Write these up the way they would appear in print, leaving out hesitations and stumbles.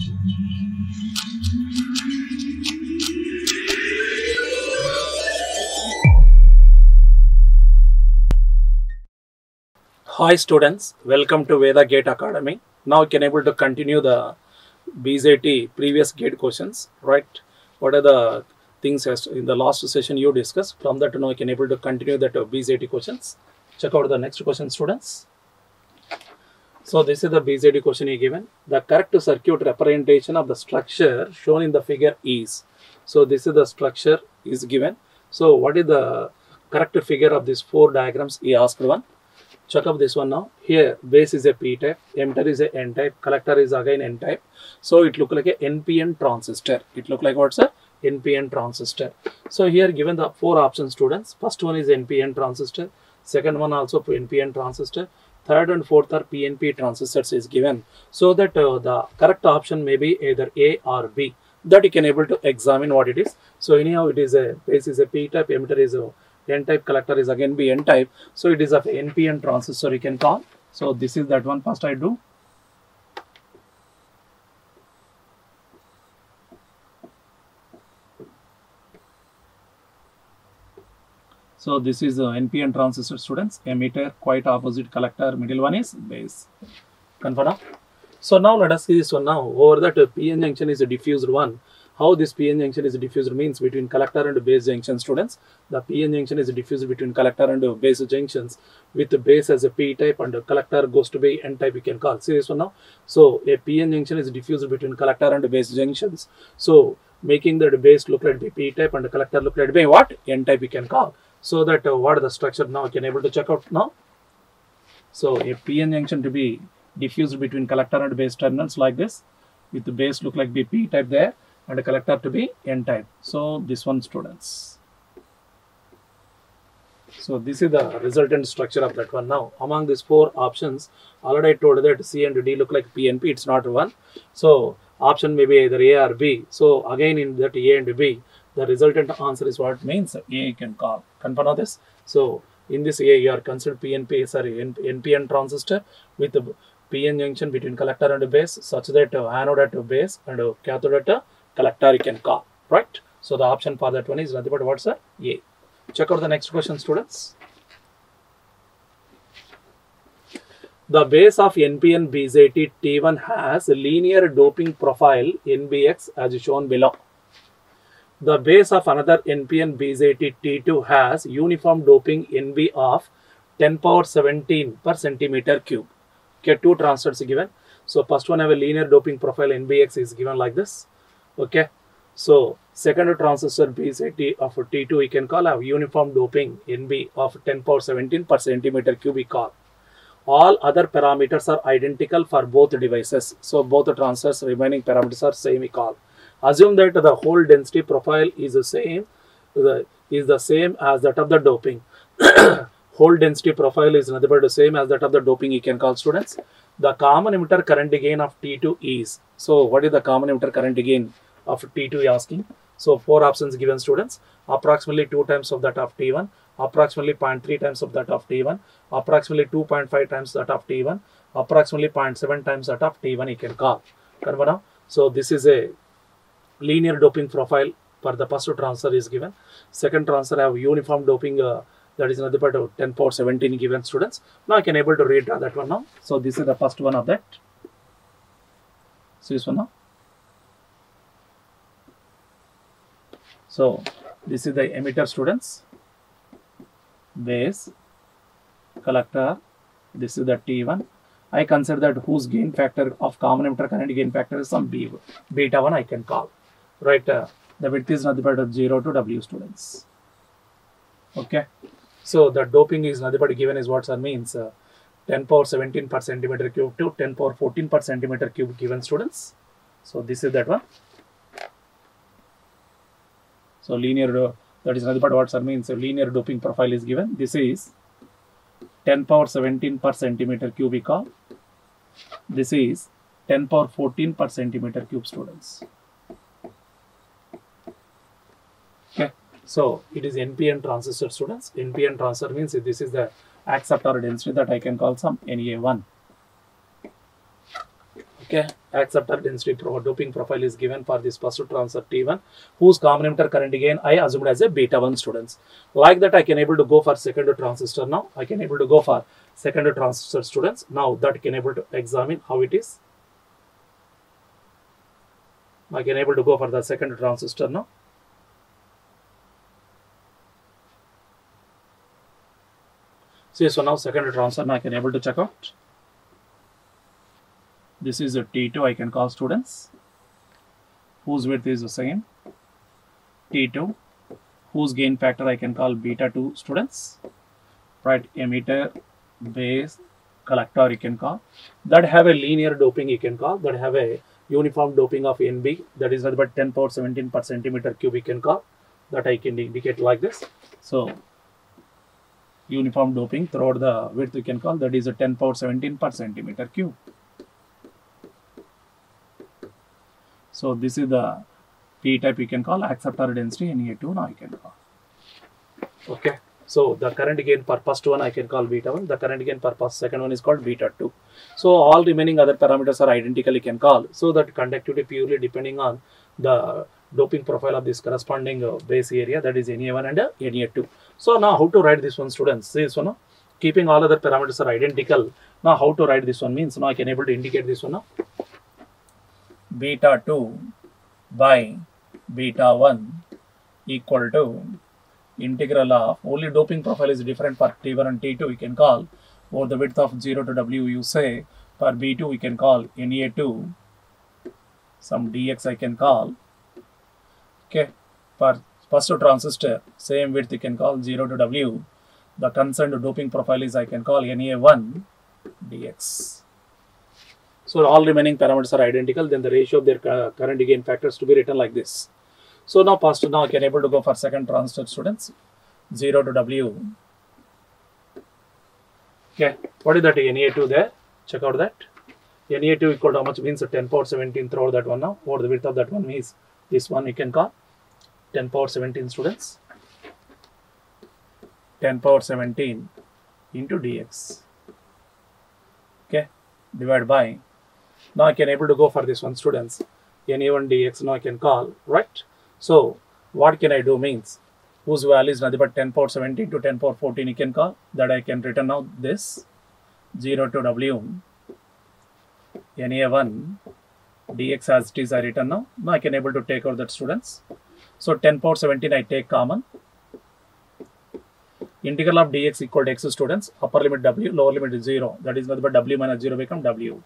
Hi students, welcome to Veda Gate Academy. Now you can able to continue the BZT previous gate questions, right? What are the things as in the last session you discussed? From that now you can able to continue that BZT questions. Check out the next question, students. So this is the BZT question given. The correct circuit representation of the structure shown in the figure is. So this is the structure is given. So what is the correct figure of these four diagrams? He asked one. Check up this one now. Here base is a p type, emitter is a n type, collector is again n type. So it look like a NPN transistor. It look like what's a NPN transistor. So here given the four options, students. First one is NPN transistor, second one also NPN transistor, third and fourth are PNP transistors is given. So that the correct option may be either A or B. That you can able to examine what it is. So anyhow it is a base is a p type, emitter is a n type, collector is again be n type. So it is of NPN transistor you can call. So this is that one. First I do. So this is NPN transistor, students. Emitter quite opposite, collector middle one is base. Confirm. So now let us see this one now. Over that PN junction is a diffused one. How this PN junction is diffused means between collector and base junction, students. The PN junction is diffused between collector and base junctions with the base as a P type and collector goes to be N type you can call. See this one now. So a PN junction is diffused between collector and base junctions. So making the base look like P type and the collector look like what? N type you can call. So that what are the structure now you can able to check out now. So a PN junction to be diffused between collector and base terminals like this with the base look like P type there and a collector to be N type. So this one, students. So this is the resultant structure of that one. Now among these four options, already I told that C and D look like P and P. It's not one. So option may be either A or B. So again in that A and B, the resultant answer is what means A you can call. Confirm this. So in this A you are considered NPN transistor with the PN junction between collector and base such that anode at base and cathode at collector you can call, right? So the option for that one is nothing but what's A. Check out the next question, students. The base of NPN BZT T1 has a linear doping profile NBX as shown below. The base of another NPN BZT T2 has uniform doping NB of 10 power 17 per centimeter cube. Okay, two transistors given. So first one have a linear doping profile NBX is given like this. Okay, so second transistor BZT of T2 we can call a uniform doping NB of 10 power 17 per centimeter cube we call. All other parameters are identical for both devices. So both the transistors remaining parameters are same we call. Assume that the hole density profile is the same as that of the doping. Hole density profile is nothing but the same as that of the doping you can call, students. The common emitter current gain of T2 is. So what is the common emitter current gain of T2 asking? So four options given, students. Approximately 2 times of that of T1, approximately 0.3 times of that of T1, approximately 2.5 times that of T1, approximately 0.7 times that of T1 you can call. Confirm. So this is a linear doping profile for the first transistor is given. Second transistor have uniform doping that is nothing but 10 power 17 given, students. Now I can able to redraw that one now. So this is the first one of that. So this one now. So this is the emitter, students. Base, collector. This is the T1. I consider that whose gain factor of common emitter current gain factor is some beta 1 I can call. Right, the width is nothing but 0 to W, students. Okay, so the doping is nothing but given is what that means 10 power 17 per centimeter cube to 10 power 14 per centimeter cube given, students. So this is that one. So linear that is nothing but what that means linear doping profile is given. This is 10 power 17 per centimeter cube we call. This is 10 power 14 per centimeter cube, students. Okay, so it is NPN transistor, students. NPN transistor means this is the acceptor density that I can call some NA1. Okay, acceptor density doping profile is given for this first transistor T1, whose common emitter current gain I assumed as a beta 1 students. Like that, I can able to go for second transistor now. I can able to go for second transistor students. Now that I can able to examine how it is. I can able to go for the second transistor now. So now second transistor now I can able to check out. This is a T2 I can call students, whose width is the same. T2, whose gain factor I can call beta 2 students. Right, emitter, base, collector you can call. That have a linear doping you can call. That have a uniform doping of NB. That is about 10 power 17 per centimeter cube you can call. That I can indicate like this. So uniform doping throughout the width you can call. That is a 10 power 17 per centimeter cube. So this is the P type you can call, acceptor density Na2 now I can call. Okay. So the current gain per first one I can call beta 1. The current gain per first second one is called beta 2. So all remaining other parameters are identical you can call. So that conductivity purely depending on the doping profile of this corresponding base area, that is Na1 and Na2. So now how to write this one, students? See this one, keeping all other parameters are identical. Now how to write this one means now I can able to indicate this one now. Beta 2 by beta 1 equal to integral of, only doping profile is different for T1 and T2 we can call, or the width of 0 to W you say, for B2 we can call Na2, some dx I can call. Okay, for first transistor same width you can call 0 to W, the concerned doping profile is I can call Na1 dx. So all remaining parameters are identical, then the ratio of their current gain factors to be written like this. So now first now I can able to go for second transistor students, 0 to W. Okay, what is that Na2 there? Check out that. Na2 equal to how much means 10 power 17 throughout that one now, or the width of that one is this one you can call 10 power 17 students. 10 power 17 into dx. Okay, divided by, now I can able to go for this one students, Na1 dx now I can call, right? So what can I do means, whose value is nothing but 10 power 17 to 10 power 14 you can call, that I can written out this 0 to W Na1 dx as it is I written now. Now I can able to take out that students. So 10 power 17 I take common. Integral of dx equal to x students, upper limit W, lower limit is 0. That is nothing but W minus 0 become W.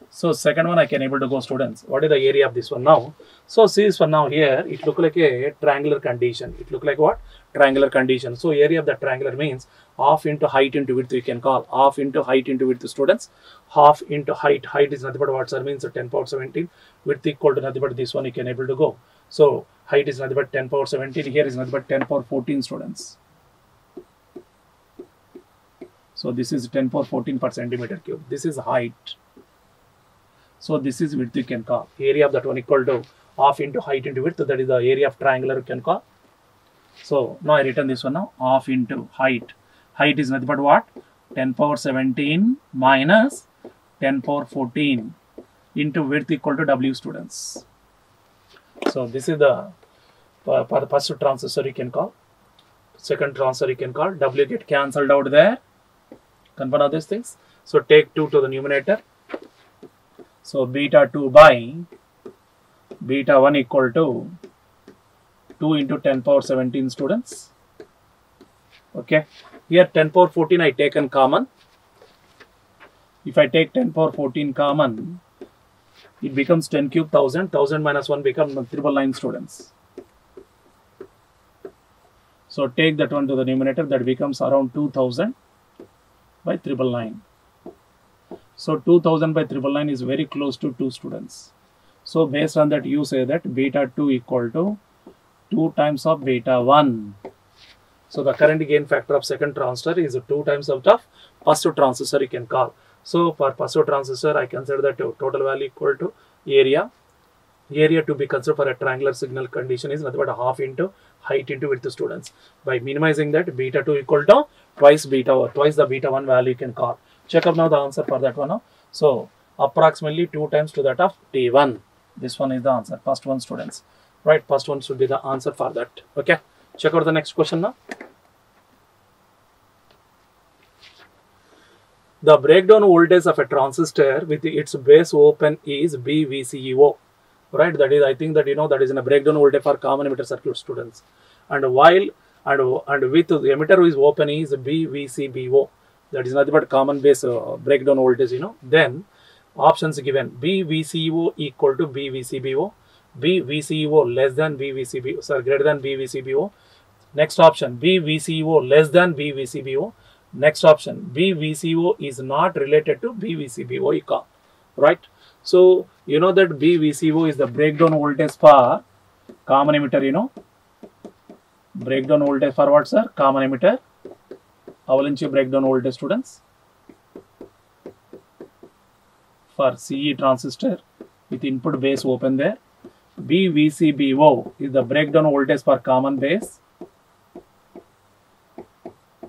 So second one I can able to go students. What is the area of this one now? So see this one now here, it look like a triangular condition. It look like what? Triangular condition. So area of the triangular means half into height into width you can call. Half into height into width students. Half into height. Height is nothing but what sir means 10 power 17. Width equal to nothing but this one you can able to go. So height is nothing but 10 power 17. Here is nothing but 10 power 14 students. So this is 10 power 14 per centimeter cube. This is height. So this is width you can call. Area of that one equal to half into height into width. That is the area of triangular you can call. So now I written this one now. Half into height. Height is nothing but what? 10 power 17 minus 10 power 14 into width equal to W students. So this is the for the first transistor you can call. Second transistor you can call. W get cancelled out there. Confirm all these things. So take 2 to the numerator. So beta 2 by beta 1 equal to 2 into 10 power 17 students. Okay. Here 10 power 14 I taken common. If I take 10 power 14 common, it becomes 10 cube 1000. 1000 minus 1 becomes 999 students. So take that one to the numerator, that becomes around 2000 by 999. So 2000 by 999 is very close to 2 students. So based on that you say that beta 2 equal to 2 times of beta 1. So the current gain factor of second transistor is 2 times of the first transistor you can call. So for first transistor I consider that total value equal to area. Area to be considered for a triangular signal condition is nothing but a half into height into width students. By minimizing that, beta 2 equal to twice the beta 1 value you can call. Check up now the answer for that one. So approximately 2 times to that of T1. This one is the answer. First one, students. Right, first one should be the answer for that. Okay, check out the next question now. The breakdown voltage of a transistor with its base open is BVCEO. Right, that is, I think that you know that is in a breakdown voltage for common emitter circuit, students. And while and with the emitter is open is BVCBO. That is nothing but common base breakdown voltage, you know. Then options given: BVCEO equal to BVCBO, BVCEO less than BVCBO, sorry, greater than BVCBO. Next option, BVCEO less than BVCBO. Next option, BVCO is not related to BVCBO, right? So you know that BVCO is the breakdown voltage for common emitter, you know. Breakdown voltage for what, sir? Common emitter. Avalanche breakdown voltage, students, for CE transistor with input base open there. BVCBO is the breakdown voltage for common base.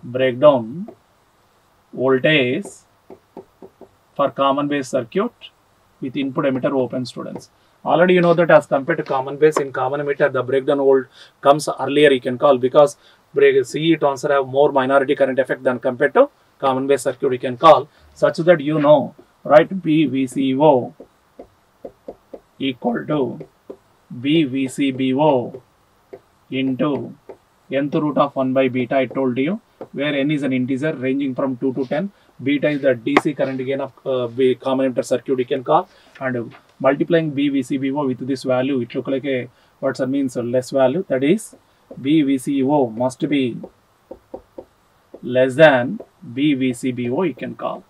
Breakdown voltage for common base circuit with input emitter open, students. Already you know that as compared to common base, in common emitter the breakdown volt comes earlier, you can call, because CE transistor have more minority current effect than compared to common base circuit, you can call, such that you know, right, BVCO equal to BVCBO into nth root of 1 by beta, I told you, where n is an integer ranging from 2 to 10. Beta is the DC current gain of common emitter circuit, you can call, and multiplying BVCBO with this value, it look like a what's that means, a less value, that is BVCO must be less than BVCBO, you can call.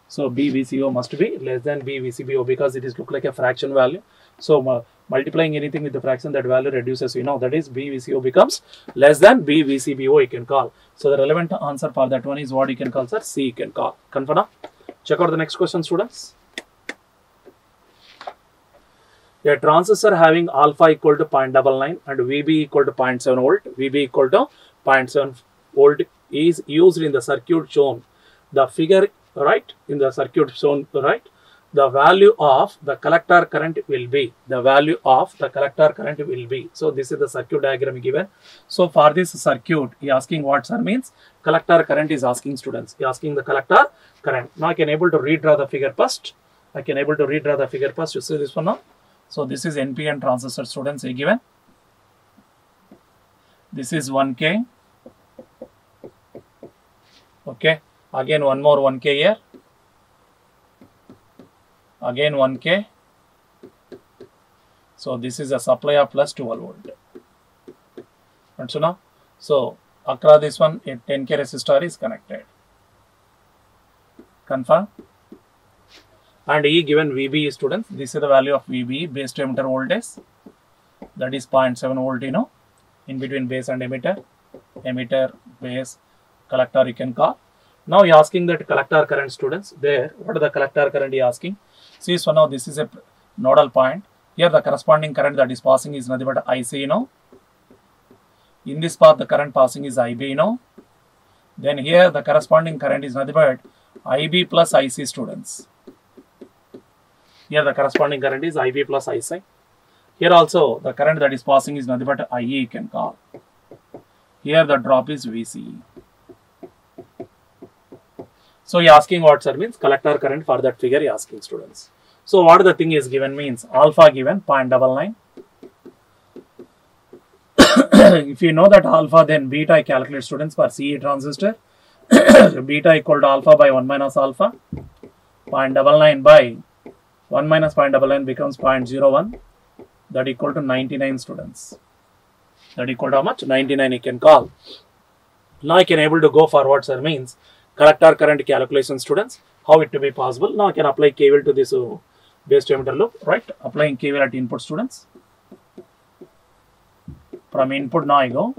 So BVCO must be less than BVCBO because it is look like a fraction value. So multiplying anything with the fraction, that value reduces, you know, that is BVCO becomes less than BVCBO, you can call. So the relevant answer for that one is what you can call, sir? C, you can call. Confirm now? Check out the next question, students. A transistor having alpha equal to 0.99 and VB equal to 0.7 volt, VB equal to 0.7 volt is used in the circuit shown. The figure, right, in the circuit shown, right, the value of the collector current will be, the value of the collector current will be. So this is the circuit diagram given. So for this circuit, he asking what, sir, means collector current is asking, students. He asking the collector current. Now I can able to redraw the figure first. I can able to redraw the figure first. You see this one now. So this is NPN transistor, students, he given. This is 1K. Okay. Again one more 1K here. Again 1K. So this is a supply of plus 12 volt. And so now, so across this one, a 10K resistor is connected. Confirm. And E given VB, students. This is the value of VB, base to emitter voltage. That is 0.7 volt, you know, in between base and emitter. Emitter, base, collector, you can call. Now he asking that collector current, students. There, what is the collector current he asking? See, so now this is a nodal point. Here the corresponding current that is passing is nothing but IC, you know. In this path the current passing is IB, you know. Then here the corresponding current is nothing but IB plus IC, students. Here the corresponding current is IB plus IC. Here also the current that is passing is nothing but IE, you can call. Here the drop is VCE. So he asking what, sir, means collector current for that figure he asking, students. So what the thing is given means alpha given 0.99. If you know that alpha, then beta I calculate, students, for CE transistor. Beta equal to alpha by 1 minus alpha. 0.99 by 1 minus 0.99 becomes 0.01. That equal to 99, students. That equal to how much? 99 you can call. Now I can able to go for what, sir, means collector current calculation, students. How it to be possible? Now I can apply KVL to this base to emitter loop, right? Applying KVL at input, students. From input now I go.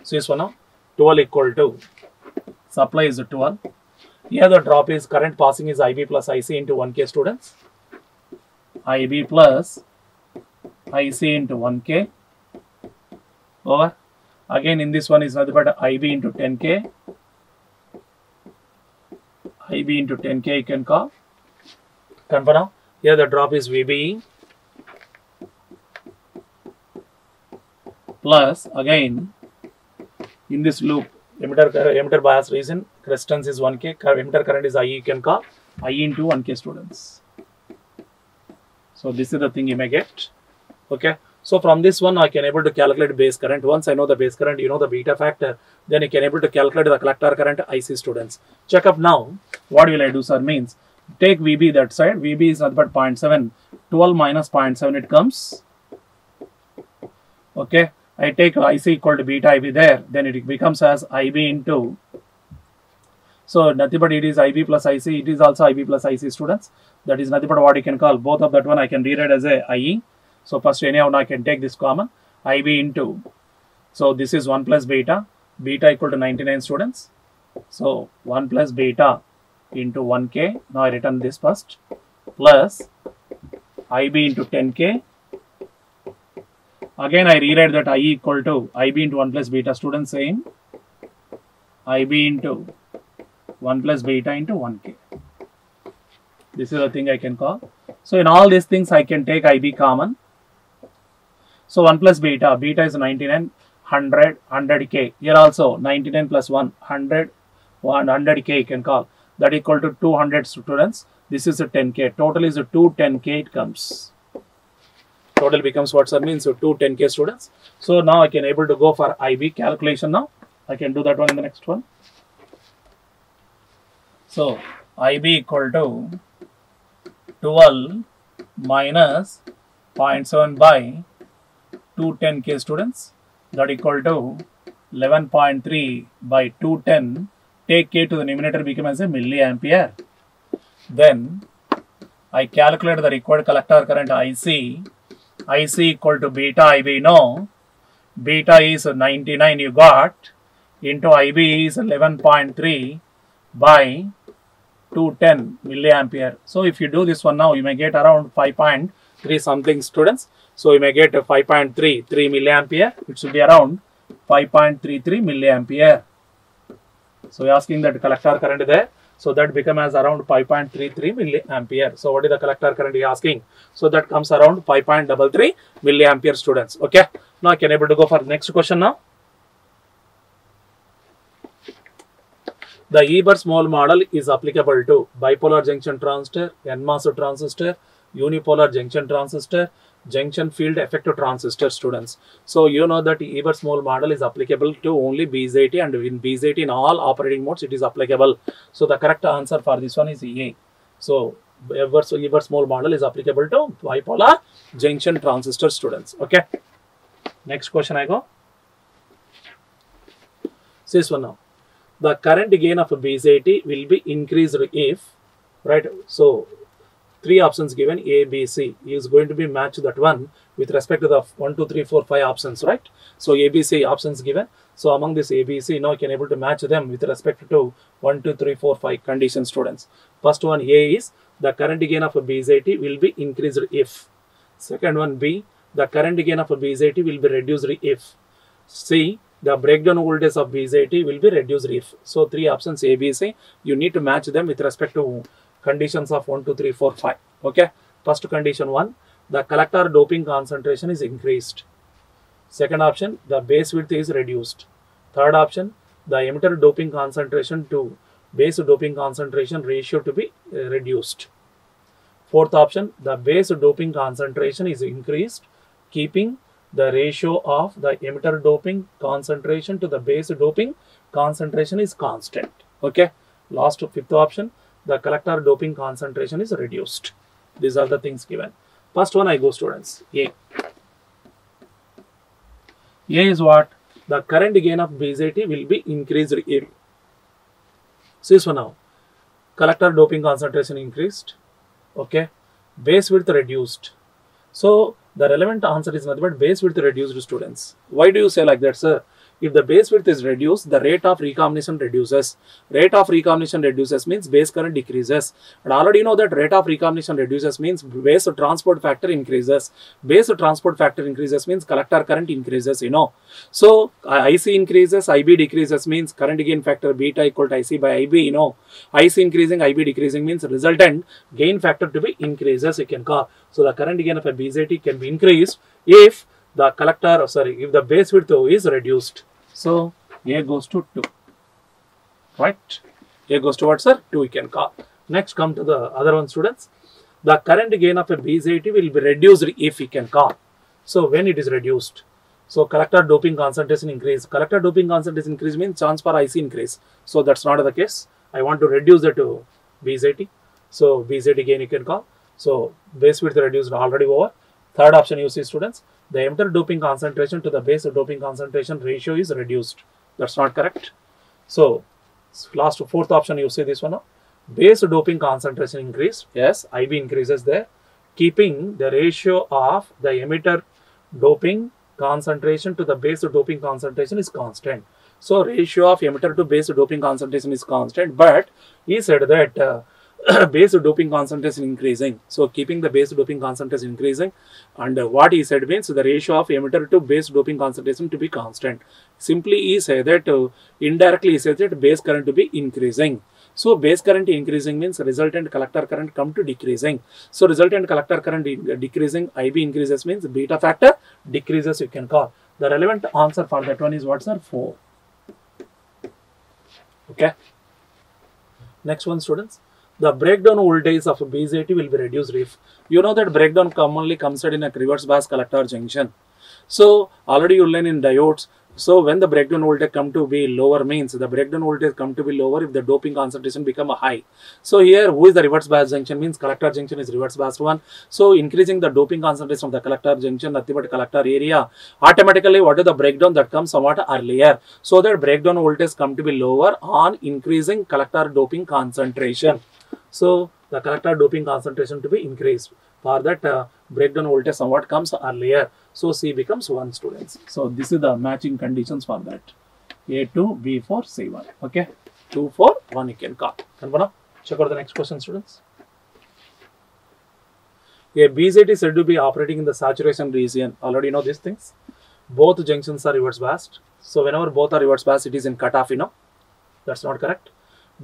So this one now 12 equal to supply is 12. Here the drop is current passing is IB plus IC into 1K, students. IB plus IC into 1K over. Again in this one is nothing but IB into 10K. IB into 10K you can call. Confirm now. Here the drop is VB plus again in this loop emitter bias region resistance is 1K, emitter current is IE, you can call I into 1K students. So this is the thing you may get. Okay. So from this one I can able to calculate base current. Once I know the base current, you know the beta factor, then you can able to calculate the collector current IC students. Check up now. What will I do, sir? Means take VB that side. VB is nothing but 0.7. 12 minus 0.7 it comes. Okay. I take IC equal to beta IB there. Then it becomes as IB into. So nothing but it is IB plus IC. It is also IB plus IC students. That is nothing but what you can call both of that one. I can rewrite as a IE. So first anyhow now I can take this common. IB into. So this is 1 plus beta. Beta equal to 99 students. So 1 plus beta into 1K. Now I return this first. Plus IB into 10K. Again I rewrite that IE equal to IB into 1 plus beta students same. IB into 1 plus beta into 1K. This is the thing I can call. So in all these things I can take IB common. So 1 plus beta. Beta is 99, 100, 100K. Here also 99 plus 1, 100, 100K you can call. That equal to 200 students. This is a 10K. Total is a 210K it comes. Total becomes what sir means? So 210K students. So now I can able to go for IB calculation now. I can do that one in the next one. So IB equal to 12 minus 0.7 by 210K students. That equal to 11.3 by 210. Take K to the numerator become as a milliampere. Then I calculate the required collector current IC. IC equal to beta IB. No, beta is 99 you got into IB is 11.3 by 210 milliampere. So if you do this one now, you may get around 5.3 something students. So you may get 5.33 milliampere. It should be around 5.33 milliampere. So you're asking that collector current there. So that become as around 5.33 milliampere. So what is the collector current you asking? So that comes around 5.33 milliampere students. Okay. Now I can able to go for the next question now. The Ebers-Moll model is applicable to bipolar junction transistor, NMOS transistor, unipolar junction transistor, junction field effective transistor students. So you know that Ebers-Moll model is applicable to only BJT, and in BJT in all operating modes it is applicable. So the correct answer for this one is A. So Ebers-Moll model is applicable to bipolar junction transistor students. Okay. Next question I go. See this one now. The current gain of a BJT will be increased if, right? So three options given, A, B, C is going to be matched that one with respect to the 1, 2, 3, 4, 5 options, right? So A, B, C options given. So among this A, B, C, now you can able to match them with respect to 1, 2, 3, 4, 5 condition students. First one A is the current gain of a BJT will be increased if. Second one B, the current gain of a BJT will be reduced if. C, the breakdown voltage of BJT will be reduced if. So three options A, B, C, you need to match them with respect to conditions of 1, 2, 3, 4, 5. Okay. First condition 1, the collector doping concentration is increased. Second option, the base width is reduced. Third option, the emitter doping concentration to base doping concentration ratio to be reduced. Fourth option, the base doping concentration is increased, keeping the ratio of the emitter doping concentration to the base doping concentration is constant. Okay. Last fifth option, the collector doping concentration is reduced. These are the things given. First one I go students. A. A is what? The current gain of BJT will be increased if. See this one now. Collector doping concentration increased. Okay. Base width reduced. So the relevant answer is nothing but base width reduced students. Why do you say like that, sir? If the base width is reduced, the rate of recombination reduces. Rate of recombination reduces means base current decreases. And already you know that rate of recombination reduces means base transport factor increases. Base transport factor increases means collector current increases, you know. So IC increases, IB decreases means current gain factor beta equal to IC by IB, you know. IC increasing, IB decreasing means resultant gain factor to be increases, you can call. So the current gain of a BJT can be increased if the collector, if the base width is reduced. So A goes to 2, right? A goes to what, sir? 2, you can call. Next, come to the other one, students. The current gain of a BJT will be reduced if we can call. So when it is reduced, so collector doping concentration increase. Collector doping concentration increase means chance for IC increase. So that's not the case. I want to reduce that to BJT. So BJT gain you can call. So base width reduced already over. Third option you see, students. The emitter doping concentration to the base doping concentration ratio is reduced. That's not correct. So last fourth option you see this one. Base doping concentration increase. Yes, IB increases there. Keeping the ratio of the emitter doping concentration to the base doping concentration is constant. So ratio of emitter to base doping concentration is constant, but he said that base doping concentration increasing. So keeping the base doping concentration increasing, and what he said means the ratio of emitter to base doping concentration to be constant. Simply he said that indirectly he said that base current to be increasing. So base current increasing means resultant collector current come to decreasing. So resultant collector current decreasing, IB increases means beta factor decreases, you can call. The relevant answer for that one is what, sir? 4. Okay. Next one, students. The breakdown voltage of BJT will be reduced if you know that breakdown commonly comes in a reverse bias collector junction. So already you learn in diodes. So when the breakdown voltage come to be lower means the breakdown voltage come to be lower if the doping concentration become a high. So here who is the reverse bias junction means collector junction is reverse bias one. So increasing the doping concentration of the collector junction, nothing but collector area, automatically what is the breakdown that comes somewhat earlier. So that breakdown voltage come to be lower on increasing collector doping concentration. So the collector doping concentration to be increased. For that breakdown voltage somewhat comes earlier. So C becomes 1, students. So this is the matching conditions for that. A2, B4, C1. Okay. 2, 4, 1 you can call. Check out the next question, students. A BJT is said to be operating in the saturation region. Already know these things. Both junctions are reverse biased. So whenever both are reverse biased, it is in cutoff, you know. That's not correct.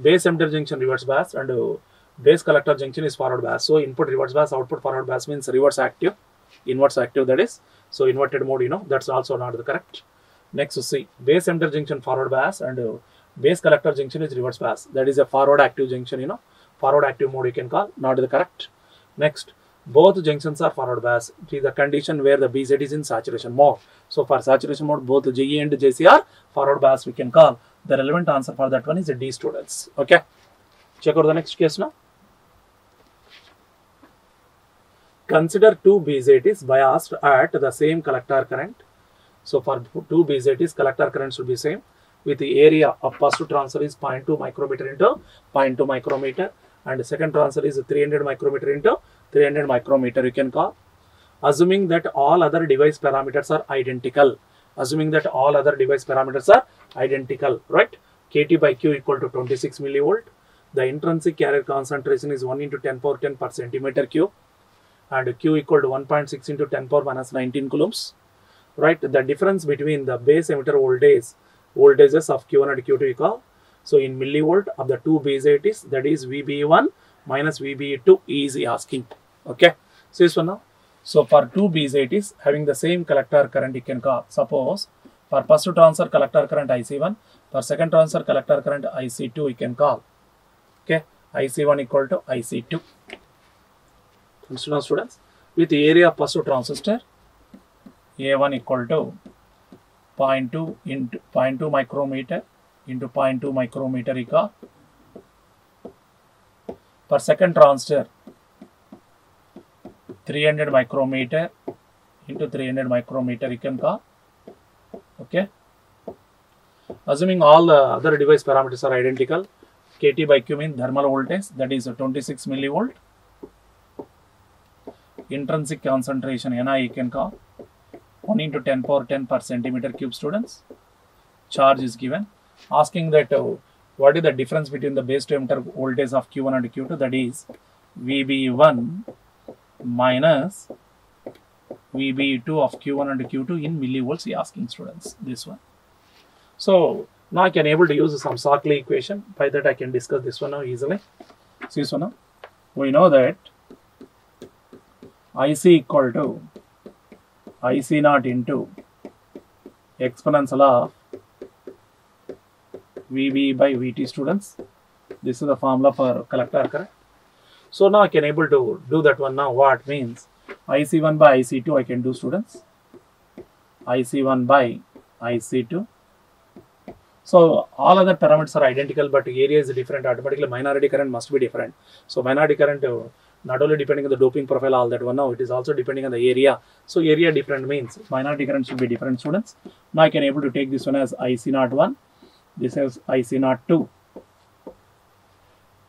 Base emitter junction reverse biased and base collector junction is forward bias. So input reverse bias, output forward bias means reverse active, inverse active, that is. So inverted mode, you know, that's also not the correct. Next to see base emitter junction forward bias and base collector junction is reverse bias. That is a forward active junction, you know, forward active mode you can call, not the correct. Next, both junctions are forward bias. It is the condition where the BJT is in saturation mode. So for saturation mode, both JE and JC are forward bias we can call. The relevant answer for that one is D, students. Okay. Check out the next case now. Consider 2 BJTs biased at the same collector current. So for 2 BJTs, collector current should be same with the area of positive transfer is 0.2 micrometer into 0.2 micrometer and the second transfer is 300 micrometer into 300 micrometer you can call. Assuming that all other device parameters are identical. Assuming that all other device parameters are identical, right? KT by Q equal to 26 millivolt. The intrinsic carrier concentration is 1 into 10 power 10 per centimeter cube. And Q equal to 1.6 into 10 power minus 19 coulombs, right? The difference between the base emitter voltages of Q1 and Q2 you call. So in millivolt of the 2 BJTs, that is VBE1 minus VBE2 is asking. Okay. See this one now. So for 2 BJTs having the same collector current you can call. Suppose for first transfer collector current IC1, for second transfer collector current IC2 you can call. Okay. IC1 equal to IC2. Students, with the area of positive transistor, A1 equal to 0.2 into 0.2 micrometer into 0.2 micrometer equal. For second transistor, 300 micrometer into 300 micrometer you can call. Okay. Assuming all the other device parameters are identical, KT by Q means thermal voltage, that is 26 millivolt. Intrinsic concentration NI you can call 1 into 10 power 10 per centimeter cube, students. charge is given, asking that what is the difference between the base to emitter voltage of Q1 and Q2, that is VB1 minus VB2 of Q1 and Q2 in millivolts, he asking students this one. So now I can able to use some Shockley equation. By that I can discuss this one now easily. See this one now. We know that IC equal to IC naught into exponential of VB by VT, students. This is the formula for collector, correct? So now I can able to do that one now. What means IC1 by IC2 I can do, students. IC1 by IC2. So all other parameters are identical, but area is different. Automatically minority current must be different. So minority current not only depending on the doping profile, all that one now, it is also depending on the area. So area different means minority current should be different, students. Now I can able to take this one as IC01. This is IC02.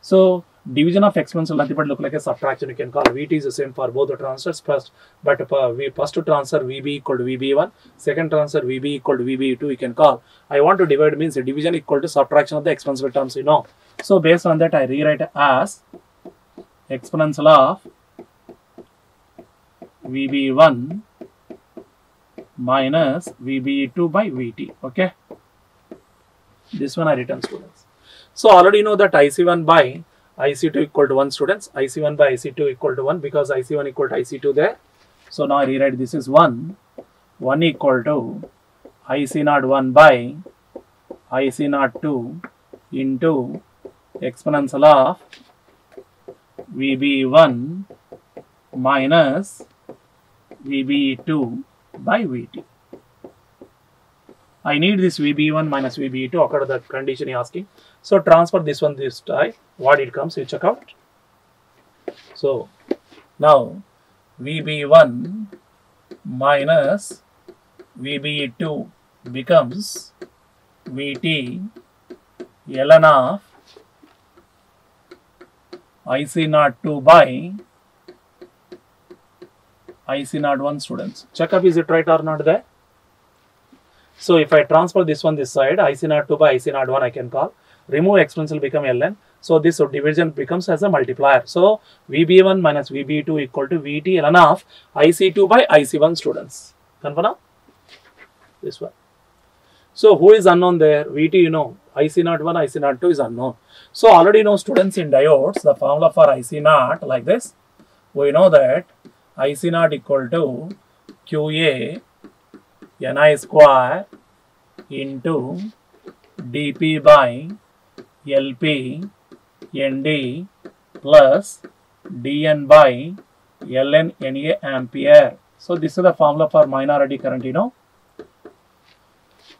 So division of exponential nothing but look like a subtraction. You can call VT is the same for both the transfers first, but first transfer VB equal to VB1, second transfer VB equal to VB2. You can call. I want to divide means a division equal to subtraction of the exponential terms, you know. So based on that I rewrite as exponential of VB1 minus VB2 by VT. Okay. This one I written, students. So already know that IC1 by IC2 equal to 1, students. IC1 by IC2 equal to 1 because IC1 equal to IC2 there. So now I rewrite this is 1 equal to IC01 by IC02 into exponential of VB1 minus VB2 by VT. I need this VB1 minus VB2 according to the condition he asking. So transfer this one this time. What it comes, you check out. So now VB1 minus VB2 becomes VT ln of IC02 by IC01, students. Check up, is it right or not there? So if I transfer this one this side, IC02 by IC01 I can call. Remove exponential become ln. So this division becomes as a multiplier. So VB1 minus VB2 equal to VT ln of IC2 by IC1, students. Confirm now? This one. So who is unknown there? VT, you know. IC01, IC02 is unknown. So already know, students, in diodes the formula for IC0 like this. We know that IC0 equal to QA Ni square into dP by LP Nd plus Dn by Ln Na ampere. So this is the formula for minority current, you know.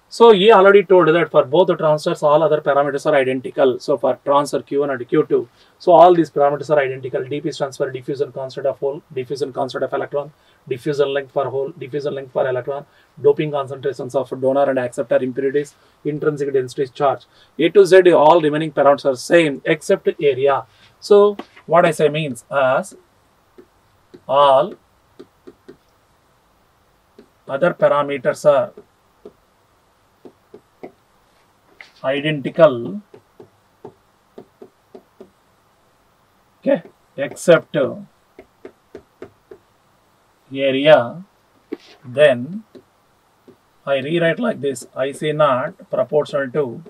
So he already told that for both the transfers all other parameters are identical. So for transfer Q1 and Q2, so all these parameters are identical. dP is transfer, diffusion constant of hole, diffusion constant of electron, diffusion length for hole, diffusion length for electron, doping concentrations of donor and acceptor impurities, intrinsic density charge. A to Z all remaining parameters are same except area. So what I say means as all other parameters are identical, okay, except area, then I rewrite like this: IC0 proportional to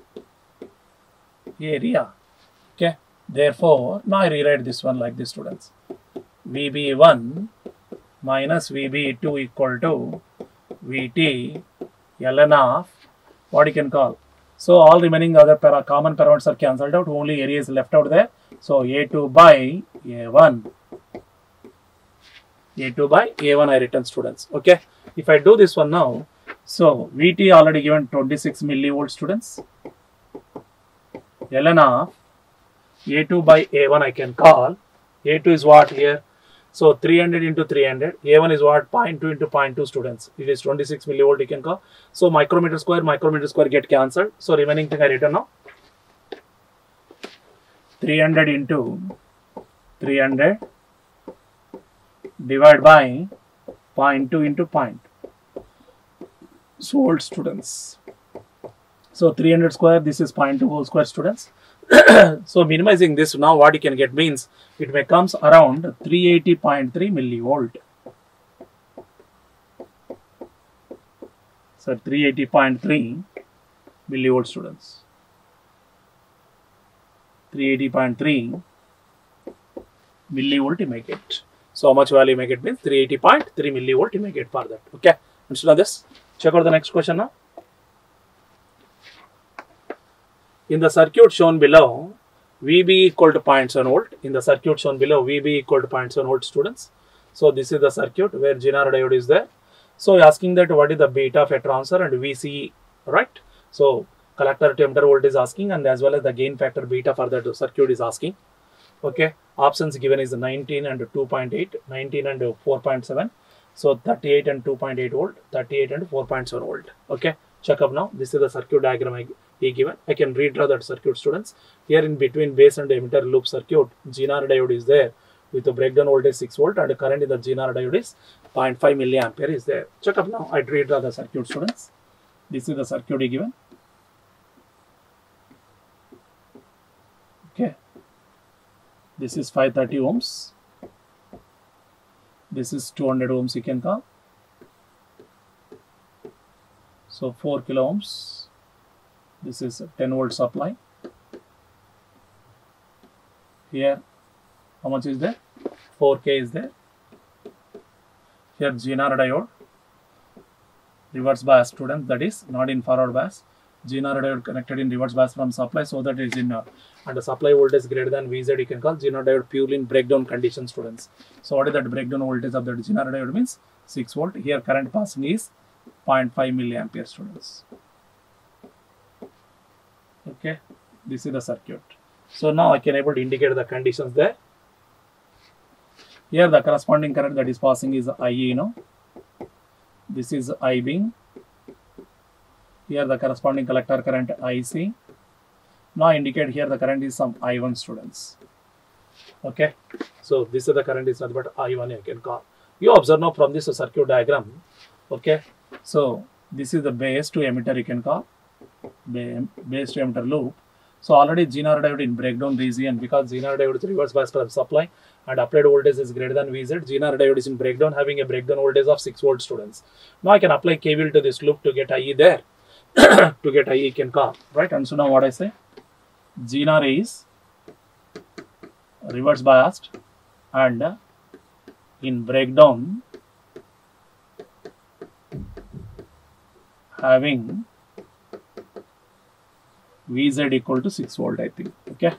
area. Okay, therefore now I rewrite this one like this, students. VB1 minus VB2 equal to VT ln of what you can call. So all remaining other common parameters are cancelled out, only area is left out there. So A2 by A1. A2 by A1 I written, students. Okay. If I do this one now, so VT already given 26 millivolts, students. Ln of A2 by A1 I can call. A2 is what here? So 300 into 300. A1 is what? 0.2 into 0.2, students. It is 26 millivolt you can call. So micrometer square get cancelled. So remaining thing I written now. 300 into 300 divided by 0.2 into 0.2. So old students. So 300 square, this is 0.2 whole square, students. So minimizing this, now what you can get means it may comes around 380.3 millivolt. So 380.3 millivolt, students. 380.3 millivolt you may get. So how much value you may get means 380.3 millivolt you may get for that. Okay, understand this? Check out the next question now. In the circuit shown below, VB equal to 0.7 volt. In the circuit shown below, VB equal to 0.7 volt, students. So this is the circuit where Zener diode is there. So asking that what is the beta of a transfer and VCE, right? So collector to emitter voltage is asking, and as well as the gain factor beta for that circuit is asking. Okay, options given is 19 and 2.8, 19 and 4.7. So 38 and 2.8 volt, 38 and 4.7 volt. Okay, check up now. This is the circuit diagram I given. I can redraw that circuit, students. Here in between base and emitter loop circuit, Zener diode is there with the breakdown voltage 6 volt and current in the Zener diode is 0.5 milliampere is there. Check up now. I redraw the circuit, students. This is the circuit given. Okay. This is 530 ohms. This is 200 ohms you can call. So 4 kilo ohms. This is a 10 volt supply. Here, how much is there? 4K is there. Here Zener diode, reverse bias, student, that is not in forward bias. Zener diode connected in reverse bias from supply, so that is in and the supply voltage greater than VZ you can call Zener diode purely in breakdown condition, students. So what is that breakdown voltage of the Zener diode means 6 volt. Here current passing is 0.5 milliampere, students. Okay, this is the circuit. So now I can able to indicate the conditions there. Here the corresponding current that is passing is IE, this is IB. Here the corresponding collector current IC. Now I indicate here the current is some I1, students. Okay, so this is the current is nothing but I1 I can call. You observe now from this circuit diagram. Okay, so this is the base to emitter you can call. Base to emitter loop. So already Zener diode in breakdown region, because Zener diode is reverse bias from supply and applied voltage is greater than VZ. Zener diode is in breakdown having a breakdown voltage of 6 volt, students. Now I can apply KVL to this loop to get IE there. To get IE can call, right? And so now what I say, Zener is reverse biased and in breakdown having VZ equal to 6 volt, I think. Okay.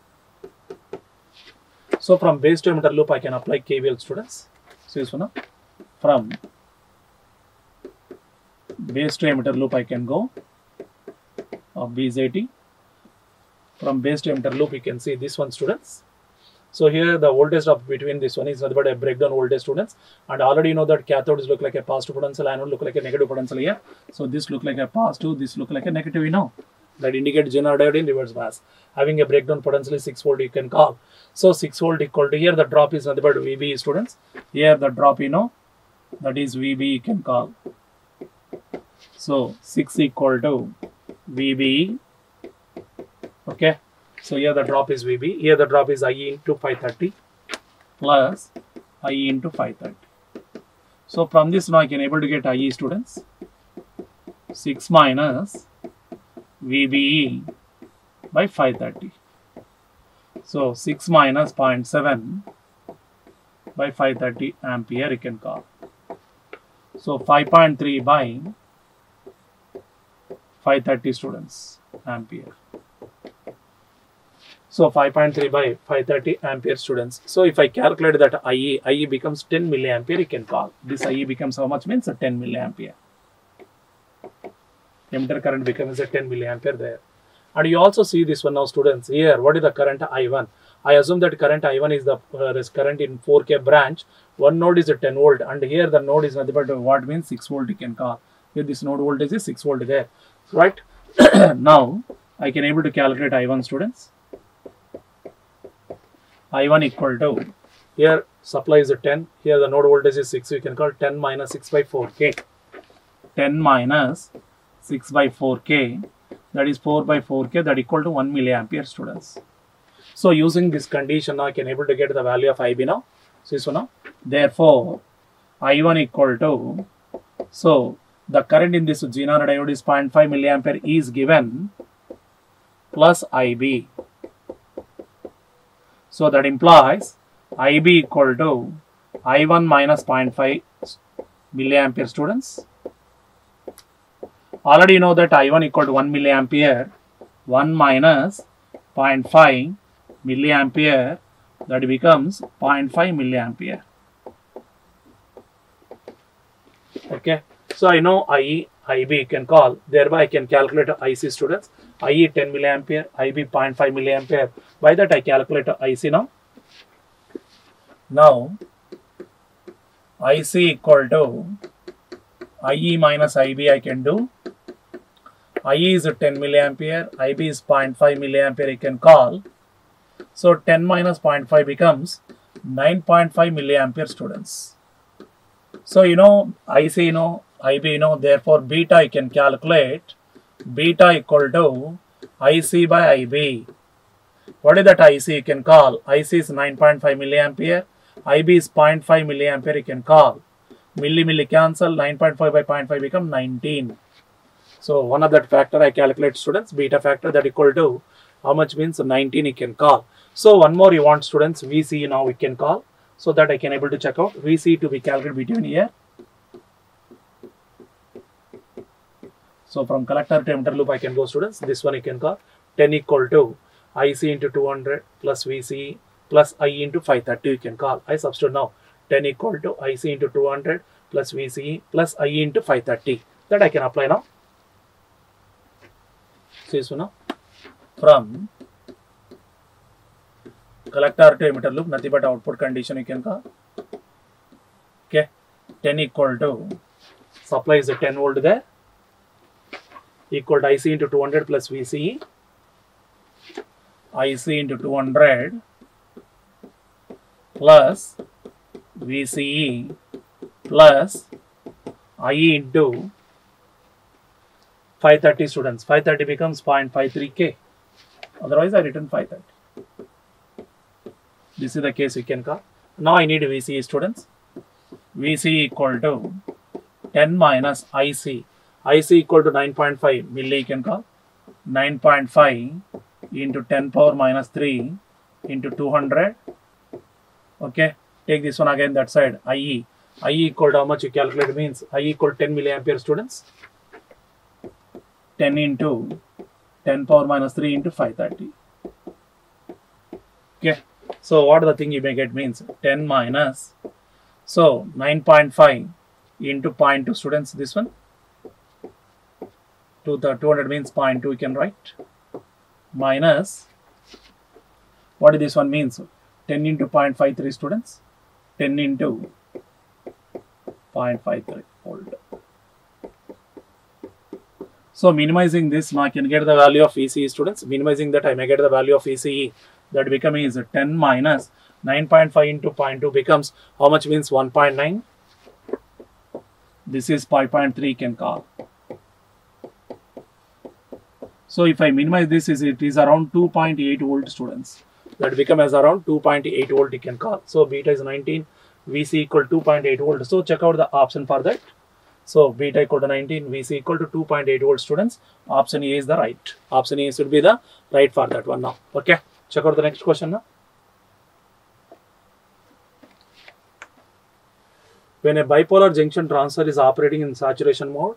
So from base to emitter loop, I can apply KVL, students. So this one, from base to emitter loop, I can go of BZT. From base to emitter loop, you can see this one, students. So here the voltage drop between this one is nothing but a breakdown voltage, students. And already you know that cathodes look like a positive potential, anode look like a negative potential here. So this look like a positive, this look like a negative, that indicate Zener diode in reverse bias. Having a breakdown potential is 6 volt you can call. So 6 volt equal to, here the drop is nothing but VB, students. Here the drop that is VB you can call. So 6 equal to VB. Okay. So here the drop is VB. Here the drop is IE into 530 plus IE into 530. So from this now I can able to get IE, students. 6 minus VBE by 530. So 6 minus 0.7 by 530 ampere you can call. So 5.3 by 530, students, ampere. So 5.3 by 530 ampere, students. So if I calculate that IE becomes 10 milliampere you can call. This IE becomes how much means 10 milliampere. Emitter current becomes a 10 milliampere there. And you also see this one now, students. Here, what is the current I1? I assume that current I1 is the current in 4K branch. One node is a 10 volt, and here the node is nothing but what means 6 volt you can call. Here this node voltage is 6 volt there, right? Now I can able to calculate I1, students. I1 equal to, here supply is a 10, here the node voltage is 6, so you can call 10 minus 6 by 4K. 10 minus 6 by 4K. that is 4 by 4k, that equal to 1 milliampere students. So using this condition now I can able to get the value of IB now. So this one now. Therefore I1 equal to, so the current in this xenon diode is 0.5 milliampere is given plus IB. So that implies IB equal to I1 minus 0.5 milliampere students. Already you know that I1 equal to 1 milliampere, 1 minus 0.5 milliampere, that becomes 0.5 milliampere. Okay, so I know IE, IB can call, thereby I can calculate IC students. IE 10 milliampere, IB 0.5 milliampere. By that I calculate IC now. Now IC equal to IE minus IB I can do. IE is 10 milliampere, IB is 0.5 milliampere I can call. So 10 minus 0.5 becomes 9.5 milliampere students. So you know IC you know, IB you know, therefore beta I can calculate. Beta equal to IC by IB. What is that IC you can call? IC is 9.5 milliampere, IB is 0.5 milliampere you can call. Milli cancel, 9.5 by 0.5 become 19. So one of that factor I calculate students, beta factor, that equal to how much means 19 you can call. So one more you want students, VC now we can call, so that I can able to check out VC to be calculated between here. So from collector to emitter loop I can go students, this one you can call 10 equal to IC into 200 plus VC plus I into 530 you can call. I substitute now 10 equal to IC into 200 plus VC plus I into 530, that I can apply now. So now from collector to emitter loop, nothing but output condition you can call. Okay, 10 equal to supply is a 10 volt there, equal to IC into 200 plus VCE, IC into 200 plus VCE plus IE into 530 students. 530 becomes 0.53k. Otherwise I written 530. This is the case we can call. Now I need VCE students. VC equal to 10 minus IC. IC equal to 9.5 milli you can call. 9.5 into 10 power minus 3 into 200. Okay, take this one again that side. IE. IE equal to how much you calculate means IE equal to 10 milliampere students. 10 into 10 power minus 3 into 530. Okay, so what the thing you may get means 10 minus, so 9.5 into 0.2 students, this one to the 200 means 0.2 you can write, minus what this one means 10 into 0.53 students, 10 into 0.53 volt. So minimizing this, now I can get the value of VCE students. Minimizing that, I may get the value of VCE. That becomes 10 minus 9.5 into 0.2 becomes how much means 1.9. This is 5.3 can call. So if I minimize this, it is around 2.8 volt students. That becomes as around 2.8 volt you can call. So beta is 19, VC equal to 2.8 volt. So check out the option for that. So beta equal to 19, VC equal to 2.8 volt students. Option A is the right. Option A should be the right for that one now. Okay, check out the next question now. When a bipolar junction transistor is operating in saturation mode,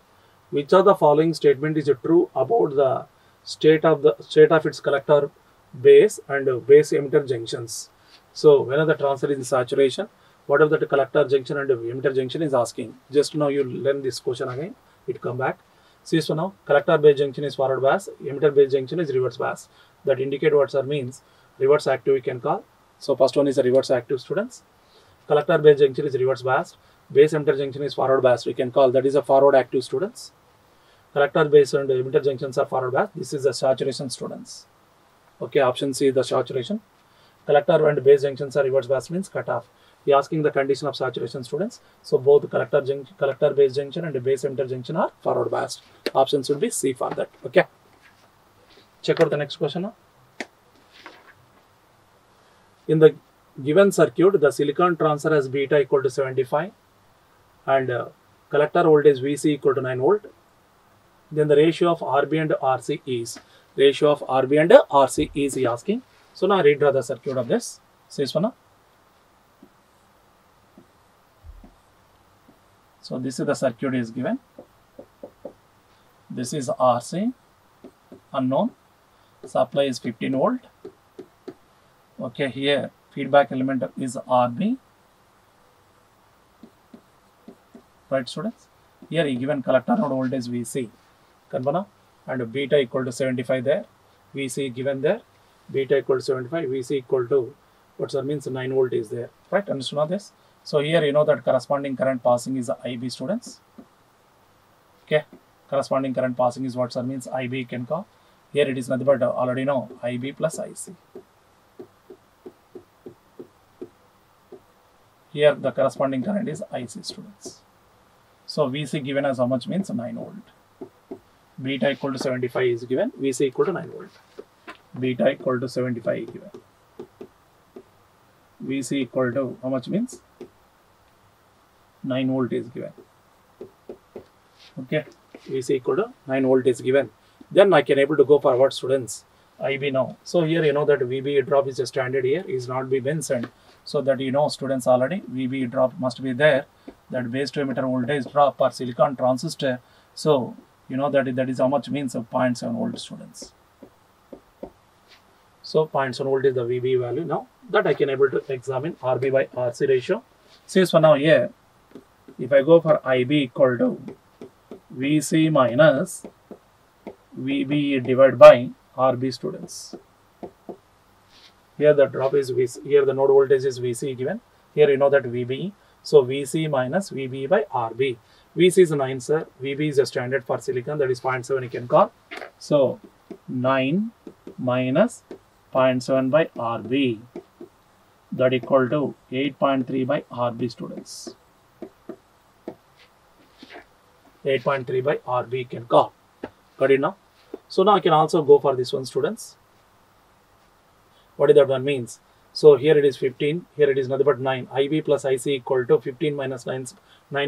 which of the following statement is true about the state of its collector base and base emitter junctions? So when the transistor is in saturation, what if the collector junction and emitter junction is asking? Just now you learn this question again, it come back. See, so now collector base junction is forward bias, emitter base junction is reverse bias. That indicate what sir means reverse active we can call. So first one is a reverse active students. Collector base junction is reverse bias. Base emitter junction is forward bias we can call, that is a forward active students. Collector base and emitter junctions are forward bias. This is the saturation students. Okay, option C is the saturation. Collector and base junctions are reverse bias means cutoff. We are asking the condition of saturation students. So both collector base junction and base emitter junction are forward biased. Option should be C for that. Okay. Check out the next question now. In the given circuit, the silicon transistor has beta equal to 75 and collector voltage Vc equal to 9 volt. Then the ratio of Rb and Rc is. Ratio of Rb and Rc is he asking. So now redraw the circuit of this. Says one. So this is the circuit is given. This is Rc, unknown. Supply is 15 volt. Okay, here feedback element is Rb. Right, students? Here he given collector node voltage Vc. Confirm? And beta equal to 75 there. Vc given there. Beta equal to 75. Vc equal to what sir means 9 volt is there. Right? Understand this? So here you know that corresponding current passing is IB, students. Okay. Corresponding current passing is what sir means IB can call. Here it is nothing but already know IB plus IC. Here the corresponding current is IC, students. So Vc given as how much means 9 volt. Beta equal to 75 is given. Vc equal to 9 volt. Beta equal to 75 is given. Vc equal to how much means 9 volt is given. Okay. Vc equal to 9 volt is given. Then I can able to go for what, students? IB now. So here you know that VB drop is a standard here, is not be mentioned. So that you know, students, already VB drop must be there. That base to emitter voltage drop per silicon transistor. So you know that is how much means of 0.7 volt, students. So 0.7 volt is the VB value. Now that I can able to examine RB by RC ratio. Says for now here, if I go for IB equal to VC minus VB divided by RB, students. Here the drop is VC, here the node voltage is VC given. Here you know that VB. So VC minus VB by RB. VC is 9, sir. VB is a standard for silicon, that is 0.7 you can call. So 9 minus 0.7 by RB, that equal to 8.3 by RB, students. 8.3 by RB can call. Got it now? So now I can also go for this one, students. What did that one means? So here it is 15, here it is nothing but 9. IB plus IC equal to 15 minus 9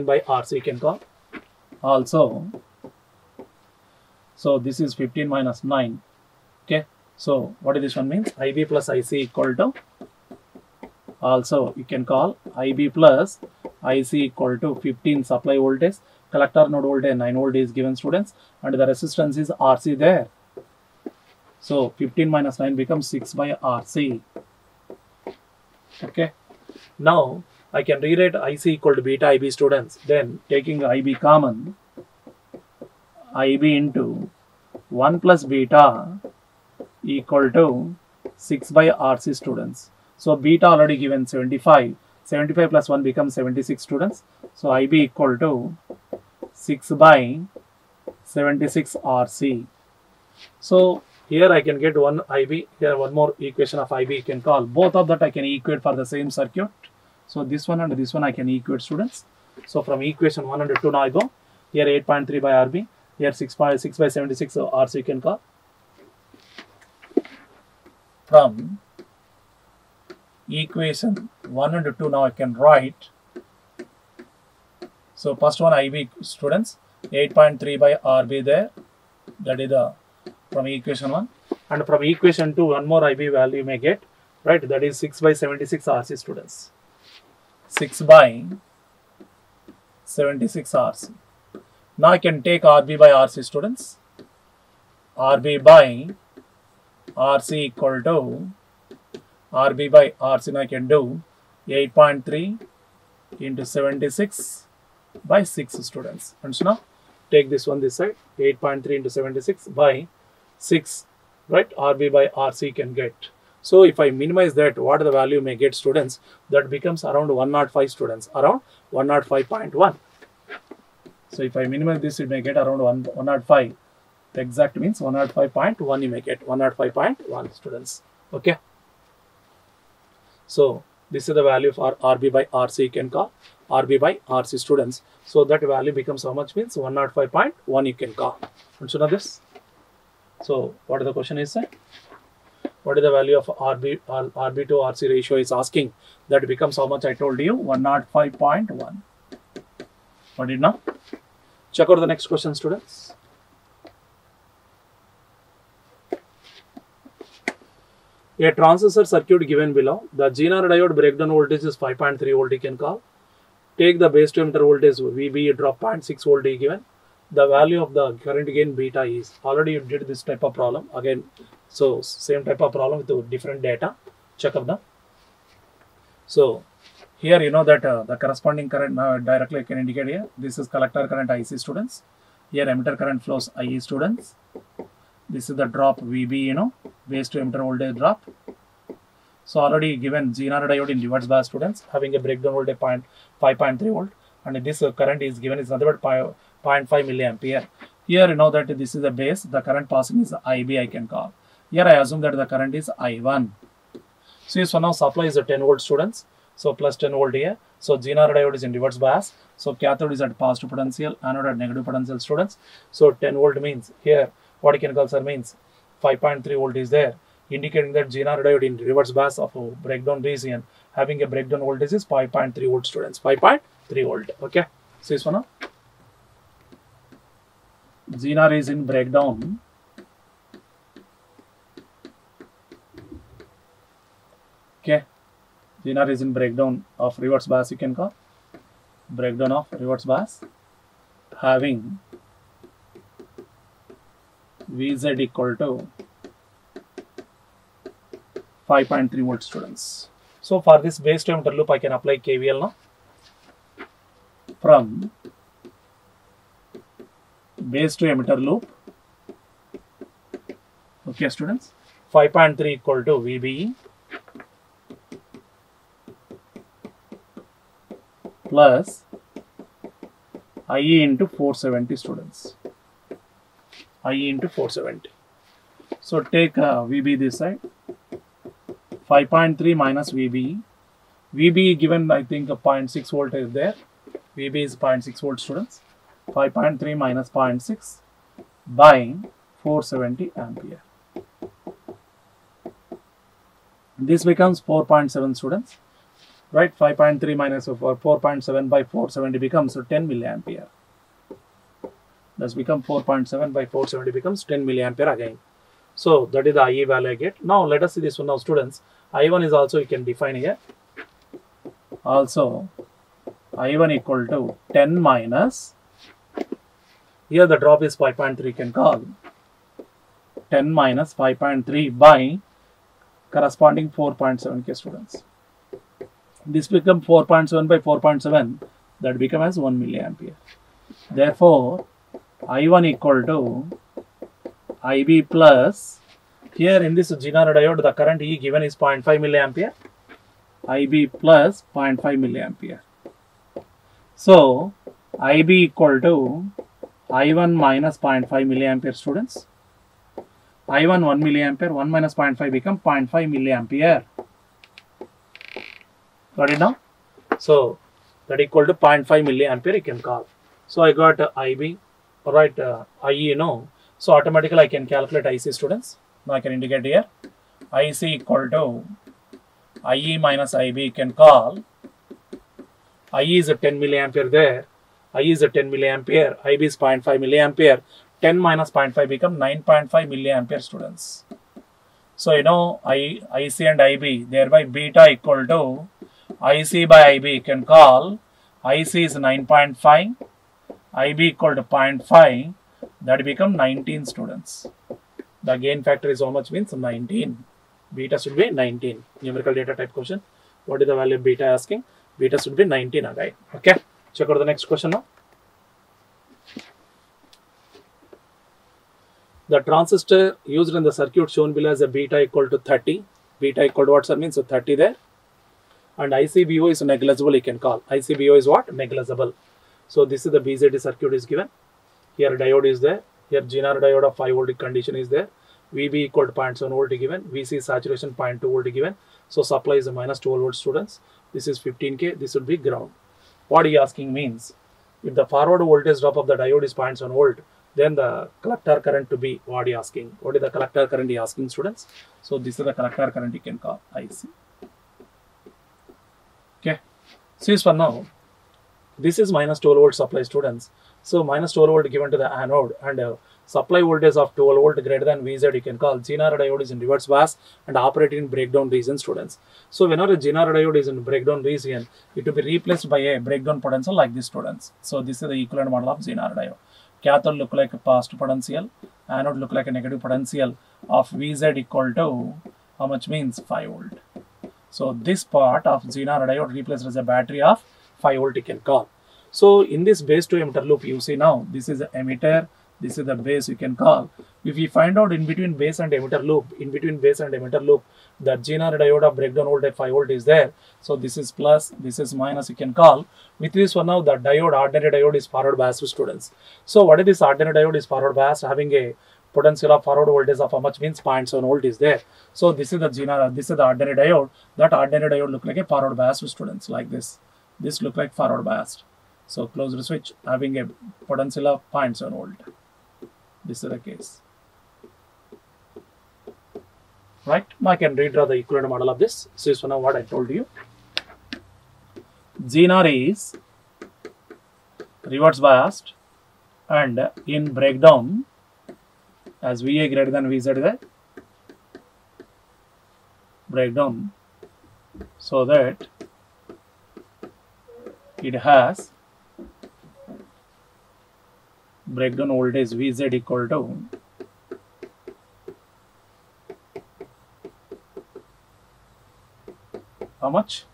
by RC can call. Also, so this is 15 minus 9. Okay. So what does this one means? IB plus IC equal to, also you can call IB plus IC equal to 15 supply voltage. Collector node voltage 9 volt is given, students, and the resistance is RC there. So 15 minus 9 becomes 6 by RC. Okay. Now I can rewrite IC equal to beta IB, students. Then taking IB common, IB into 1 plus beta equal to 6 by RC, students. So beta already given 75. 75 plus 1 becomes 76, students. So IB equal to 6 by 76 RC. So here I can get one IB, here one more equation of IB you can call. Both of that I can equate for the same circuit. So this one and this one I can equate, students. So from equation 1 and 2 now I go. Here 8.3 by RB, here 6 by 76 RC you can call. From equation 1 and 2 now I can write. So first one IB, students, 8.3 by RB there, that is the from equation 1, and from equation 2 one more IB value you may get, right, that is 6 by 76 RC, students. 6 by 76 RC. Now I can take RB by RC, students. RB by RC equal to RB by RC, now I can do 8.3 into 76 by 6, students. And so now take this one this side, 8.3 into 76 by 6, right, RB by RC can get. So if I minimize that, what the value may get, students, that becomes around 105, students, around 105.1. So if I minimize this, it may get around 105. The exact means 105.1 you may get, 105.1, students. Okay. So this is the value for RB by RC you can call, RB by RC, students. So that value becomes how much means 105.1 you can call. And so now this. So what the question is? What is the value of RB to RC ratio is asking. That becomes how much I told you, 105.1. What did now? Check out the next question, students. A transistor circuit given below. The Zener diode breakdown voltage is 5.3 volt, you can call. Take the base to emitter voltage VB drop 0.6 volt given. The value of the current gain beta is. Already you did this type of problem. Again, so same type of problem with different data. Check up the. So here you know that the corresponding current directly I can indicate here. This is collector current IC, students. Here emitter current flows IE, students. This is the drop VB, you know, base to emitter voltage drop. So already given Zener diode in reverse bias, students, having a breakdown voltage 5.3 volt, and this current is given is nothing but 0.5 milliampere. Here you know that this is the base, the current passing is IB, I can call. Here I assume that the current is I1. So now supply is 10 volt, students. So plus 10 volt here. So Zener diode is in reverse bias. So cathode is at positive potential, anode at negative potential, students. So 10 volt means here what you can call, sir, means 5.3 volt is there, indicating that Zener diode in reverse bias of a breakdown region having a breakdown voltage is 5.3 volt, students. 5.3 volt. Okay. So this one now. Zener is in breakdown. Okay. Zener is in breakdown of reverse bias, you can call. Breakdown of reverse bias having Vz equal to 5.3 volt, students. So for this base to emitter loop I can apply KVL now. From base to emitter loop, okay, students, 5.3 equal to VBE plus IE into 470, students. IE into 470. So take VB this side. 5.3 minus VB. VB given, I think, a 0.6 volt is there. VB is 0.6 volt, students. 5.3 minus 0.6 by 470 ampere. This becomes 4.7, students. Right? 5.3 minus 4.7 by 470 becomes 10 milliampere. Thus become 4.7 by 470 becomes 10 milliampere again. So that is the IE value I get. Now let us see this one now, students. I1 is also you can define here. Also I1 equal to 10 minus, here the drop is 5.3, can call 10 minus 5.3 by corresponding 4.7K, students. This become 4.7 by 4.7, that become as 1 milliampere. Therefore I1 equal to IB plus, here in this Zener diode the current E given is 0.5 milliampere, IB plus 0.5 milliampere. So IB equal to I1 minus 0.5 milliampere, students. I1 1 milliampere, 1 minus 0.5 become 0.5 milliampere. Got it now? So that equal to 0.5 milliampere you can call. So I got IB, right, IE, you know. So automatically I can calculate IC, students. Now I can indicate here. IC equal to IE minus IB, you can call. IE is a 10 milliampere there. IE is a 10 milliampere. IB is 0.5 milliampere. 10 minus 0.5 become 9.5 milliampere, students. So you know IC and IB, thereby beta equal to IC by IB, you can call. IC is 9.5. IB equal to 0.5. That become 19, students. The gain factor is how much, means 19. Beta should be 19. Numerical data type question. What is the value of beta asking? Beta should be 19 again. Okay. Check out the next question now. The transistor used in the circuit shown below as a beta equal to 30. Beta equal to what, sir? Means 30 there. And ICBO is negligible, you can call. ICBO is what? Negligible. So this is the BZT circuit is given. Here diode is there. Here Zener diode of 5 volt condition is there. VB equal to 0.7 volt given. VC saturation 0.2 volt given. So supply is a minus 12 volt, students. This is 15K. This would be ground. What he asking means, if the forward voltage drop of the diode is 0.7 volt Then the collector current to be, what are you asking? What is the collector current you asking, students? So this is the collector current you can call IC. Okay. See this one now. This is minus 12 volt supply, students. So minus 12 volt given to the anode, and supply voltage of 12 volt greater than VZ you can call. Zener diode is in reverse bias and operating in breakdown region, students. So whenever a Zener diode is in breakdown region, it will be replaced by a breakdown potential like this, students. So this is the equivalent model of Zener diode. Cathode look like a positive potential, anode look like a negative potential of VZ equal to how much means 5 volt. So this part of Zener diode replaced as a battery of 5 volt you can call. So in this base to emitter loop, you see now this is the emitter, this is the base you can call. If we find out in between base and emitter loop, the Zener diode of breakdown voltage 5 volt is there. So this is plus, this is minus you can call. With this one now the diode, ordinary diode is forward biased, students. So what is this ordinary diode is forward biased, having a potential of forward voltage of how much means 0.7 volt is there. So this is the Zener, this is the ordinary diode. That ordinary diode look like a forward biased, students, like this. This look like forward biased. So closed switch having a potential of 0.7 volt. This is the case. Right? Now I can redraw the equivalent model of this. So this one now what I told you. Zener is reverse biased and in breakdown as VA greater than VZ is breakdown, so that it has breakdown voltage VZ equal to how much?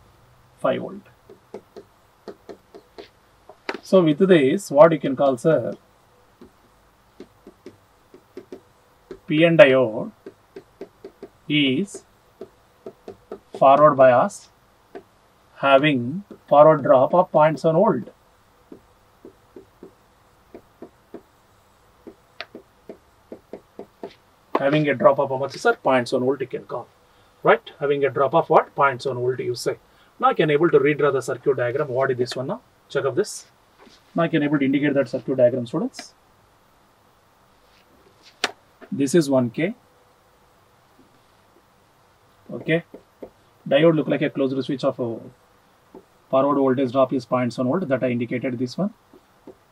5 volt. So with this, what you can call, sir, PN diode is forward bias having forward drop of 0.7 volt. Having a drop of how much, sir? 0.7 volt you can call. Right? Having a drop of what? 0.7 volt you say. Now I can able to redraw the circuit diagram. What is this one now? Check of this. Now I can able to indicate that circuit diagram, students. This is 1K. Okay. Diode look like a closed switch of forward voltage drop is 0.7 volt, that I indicated this one.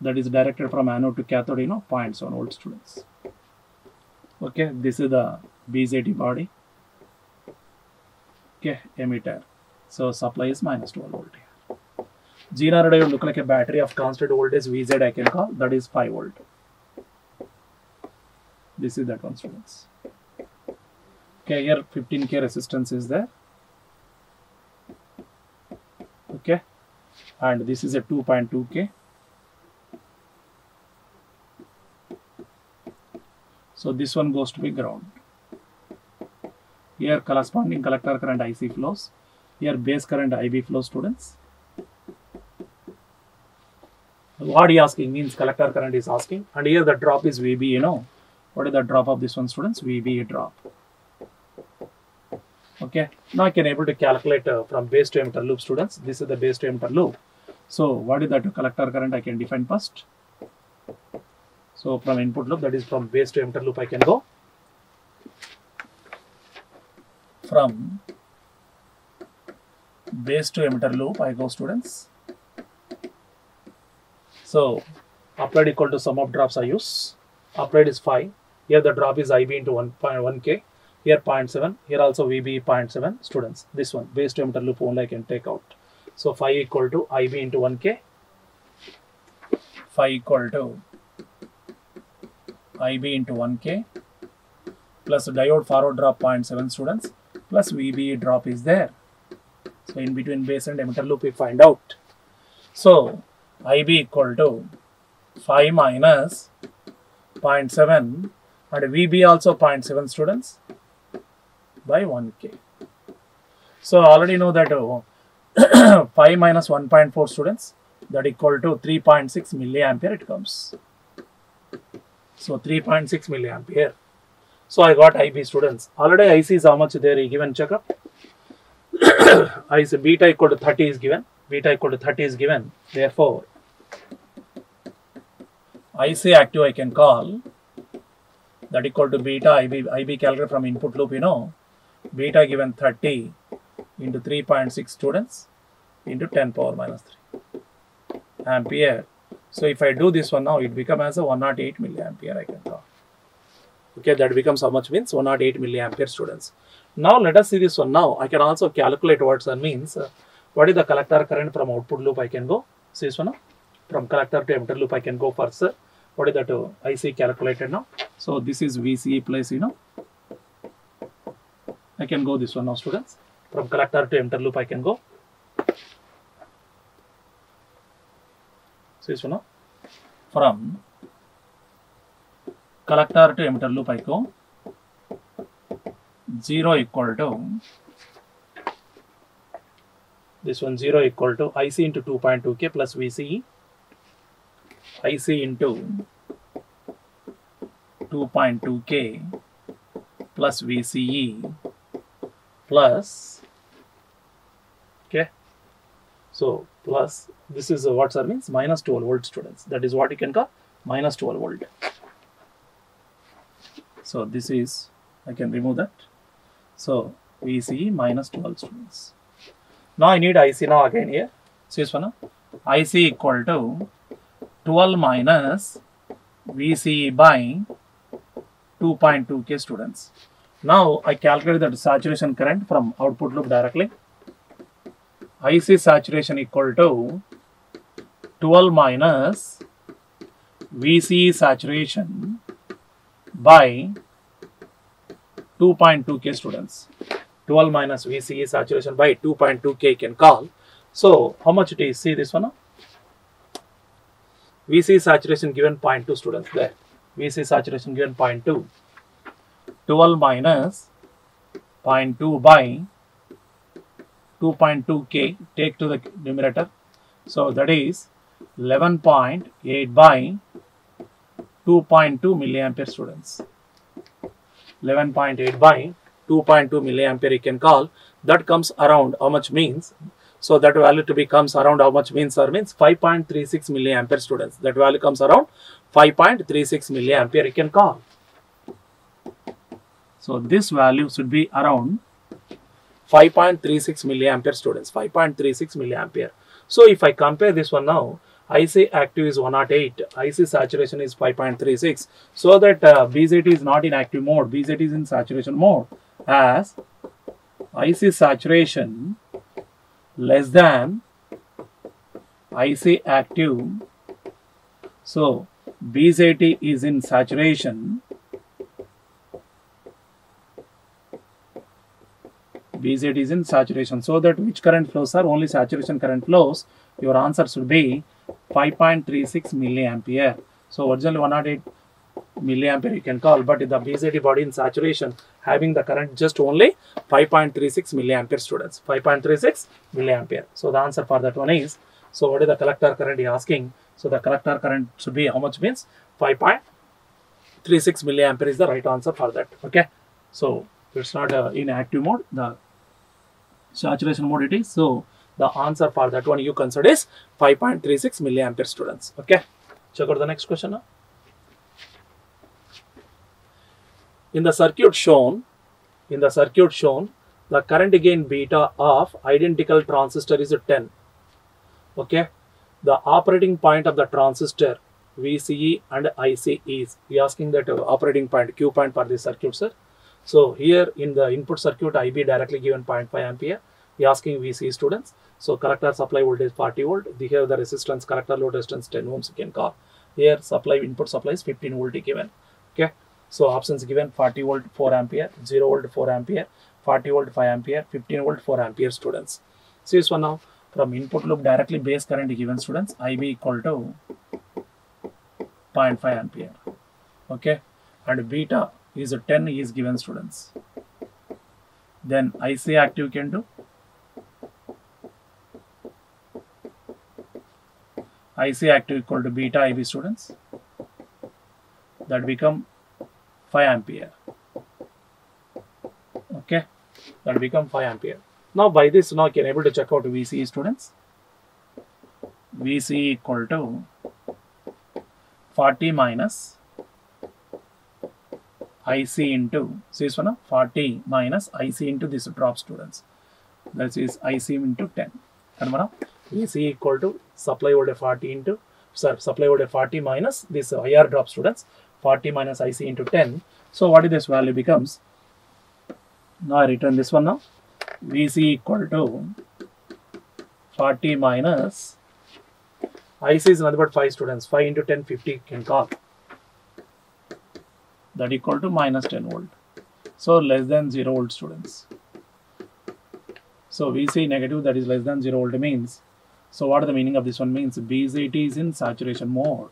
That is directed from anode to cathode, 0.7 volt, students. Okay, this is the BJT body. Okay, emitter. So supply is minus 12 volt here. Zener diode look like a battery of constant voltage VZ I can call, that is 5 volt. This is that one, students. Okay, here 15K resistance is there. Okay, and this is a 2.2K. So this one goes to be ground. Here corresponding collector current IC flows. Here base current IB flows, students. What he asking means collector current is asking, and here the drop is VB, What is the drop of this one, students? VB drop. Okay, now I can able to calculate from base to emitter loop, students. This is the base to emitter loop. So what is that collector current I can define first? So from input loop, that is from base to emitter loop I can go. From base to emitter loop I go, students. So applied equal to sum of drops I use. Applied is 5. Here the drop is IB into 1K. Here 0.7. Here also VB 0.7, students. This one base to emitter loop only I can take out. So 5 equal to IB into 1K. 5 equal to IB into 1K plus diode forward drop 0.7, students, plus VB drop is there. So in between base and emitter loop we find out. So IB equal to 5 minus 0.7 and VB also 0.7, students, by 1K. So already know that 5 minus 1.4, students, that equal to 3.6 milliampere it comes. So 3.6 milliampere. So I got IB, students. Already IC is how much there given, check up. IC beta equal to 30 is given. Beta equal to 30 is given. Therefore IC active I can call that equal to beta IB calculated from input loop, you know, beta given 30 into 3.6 students into 10 power minus 3 ampere. So if I do this one now, it becomes as a 108 milliampere I can call. Okay, that becomes how much means 108 milliampere students. Now let us see this one. Now I can also calculate what that means. What is the collector current from output loop I can go? See this one now. From collector to emitter loop I can go first. What is that IC calculated now? So this is VCE plus, you know, I can go this one now students. From collector to emitter loop I can go. See this one now. From collector to emitter loop I go. 0 equal to this one, 0 equal to IC into 2.2K plus VCE, IC into 2.2K plus VCE plus, okay, so plus this is what that means minus 12 volt students. That is what you can call minus 12 volt. So this is, I can remove that. So VCE minus 12 students. Now I need IC now again here. See this one now. IC equal to 12 minus VCE by 2.2K students. Now I calculate the saturation current from output loop directly. IC saturation equal to 12 minus VCE saturation by 2.2K students. 12 minus VCE saturation by 2.2K can call. So how much it is? See this one now. VCE saturation given 0.2 students there. VCE saturation given 0.2. 12 minus 0.2 by 2.2K, take to the numerator. So that is 11.8 by 2.2 milliampere students. 11.8 by 2.2 milliampere you can call. That comes around how much means. So that value to be comes around how much means, or means 5.36 milliampere students. That value comes around 5.36 milliampere you can call. So this value should be around 5.36 milliampere students. 5.36 milliampere. So if I compare this one now, IC active is 108, IC saturation is 5.36. So that BZT is not in active mode, BZT is in saturation mode, as IC saturation less than IC active. So BZT is in saturation. BZT is in saturation. So that which current flows are only saturation current flows. Your answer should be 5.36 milliampere. So originally 108 milliampere you can call, but the BZT body in saturation having the current just only 5.36 milliampere students. 5.36 milliampere. So the answer for that one is, so what is the collector current he asking? So the collector current should be how much means 5.36 milliampere is the right answer for that. Okay. So it's not in active mode, the saturation mode it is. So the answer for that one you consider is 5.36 milliampere students. Okay. Check out the next question now. In the circuit shown, the current gain beta of identical transistor is 10. Okay. The operating point of the transistor VCE and IC is, we asking that operating point, Q point for this circuit, sir. So here in the input circuit, IB directly given 0.5 ampere. We asking VCE students. So collector supply voltage 40 volt. Here the resistance, collector load resistance 10 ohms you can call. Here supply, input supply is 15 volt given. Okay. So options given 40 volt 4 ampere, 0 volt 4 ampere, 40 volt 5 ampere, 15 volt 4 ampere students. See this one now. From input loop directly base current given students, IB equal to 0.5 ampere. Okay. And beta is 10 is given students. Then IC active can do. IC active equal to beta IB students. That become 5 ampere. Okay. That become 5 ampere. Now by this now you can able to check out VCE students. VCE equal to 40 minus IC into, see this one, 40 minus IC into this drop students. That is IC into 10. And VC equal to supply voltage 40 into, sorry, supply voltage 40 minus this IR drop students, 40 minus IC into 10. So what is this value becomes? Now I return this one now. VC equal to 40 minus IC is nothing but 5 students. 5 into 10, 50 can call. That equal to minus 10 volt. So less than 0 volt students. So VC negative, that is less than 0 volt means. So what is the meaning of this one means? BZT is in saturation mode.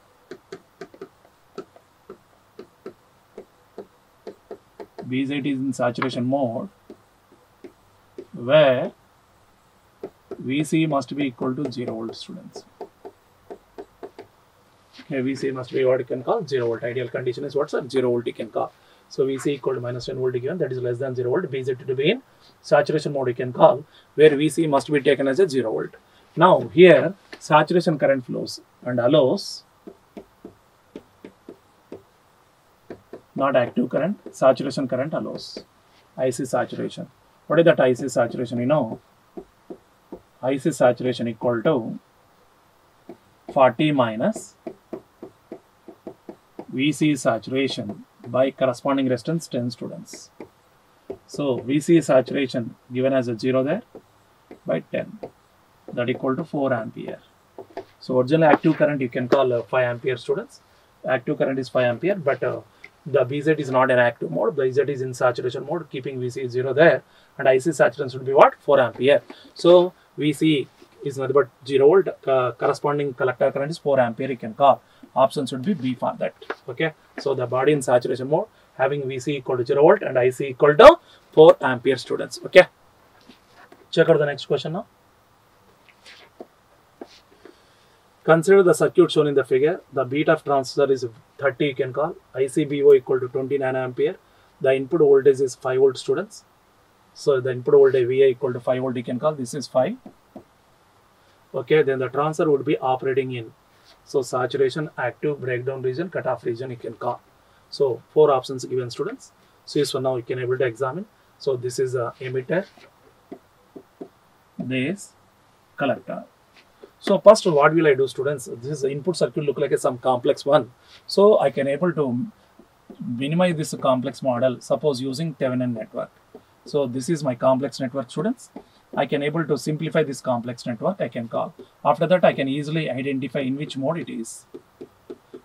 BZT is in saturation mode where VC must be equal to 0 volt students. Okay, VC must be what you can call 0 volt. Ideal condition is what's 0 volt you can call. So VC equal to minus 10 volt given, that is less than 0 volt. BZT to be in saturation mode you can call, where VC must be taken as a 0 volt. Now here saturation current flows and allows, not active current, saturation current allows. IC saturation. What is that IC saturation? You know, IC saturation equal to 40 minus VC saturation by corresponding resistance 10 students. So VC saturation given as a 0 there by 10, that equal to 4 ampere. So original active current you can call 5 ampere students. Active current is 5 ampere, but the BZ is not in active mode. BZ is in saturation mode, keeping VC 0 there, and IC saturation should be what? 4 ampere. So VC is nothing but 0 volt. Corresponding collector current is 4 ampere. You can call. Option should be B for that. Okay. So the body in saturation mode having VC equal to 0 volt and IC equal to 4 ampere students. Okay. Check out the next question now. Consider the circuit shown in the figure. The beat of transistor is 30, you can call. ICBO equal to 20 nanoampere. The input voltage is 5 volt students. So the input voltage VA equal to 5 volt, you can call. This is 5. Okay, then the transistor would be operating in, so saturation, active, breakdown region, cutoff region you can call. So 4 options given students. So this one now you can able to examine. So this is a emitter, this collector. So first what will I do students? This is the input circuit look like some complex one. So I can able to minimize this complex model, suppose using Thevenin network. So this is my complex network students. I can able to simplify this complex network I can call. After that I can easily identify in which mode it is.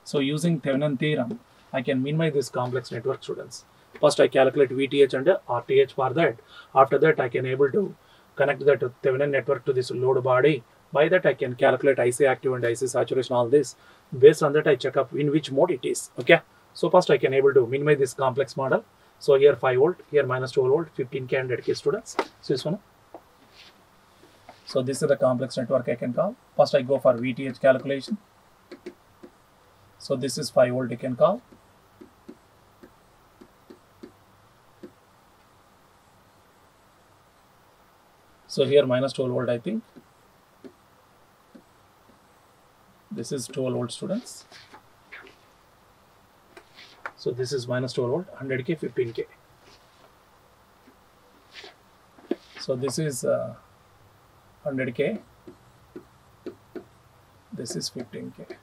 So using Thevenin theorem I can minimize this complex network students. First I calculate VTH and RTH for that. After that I can able to connect that Thevenin network to this load body. By that I can calculate IC active and IC saturation, all this. Based on that I check up in which mode it is. Okay. So first I can able to minimize this complex model. So here 5 volt, here minus 12 volt, 15K and 100K students. So this one. So this is the complex network I can call. First I go for VTH calculation. So this is 5 volt you can call. So here minus 12 volt I think. This is 12 volt students. So this is minus 12 volt, 100K, 15K. So this is 100K. This is 15K.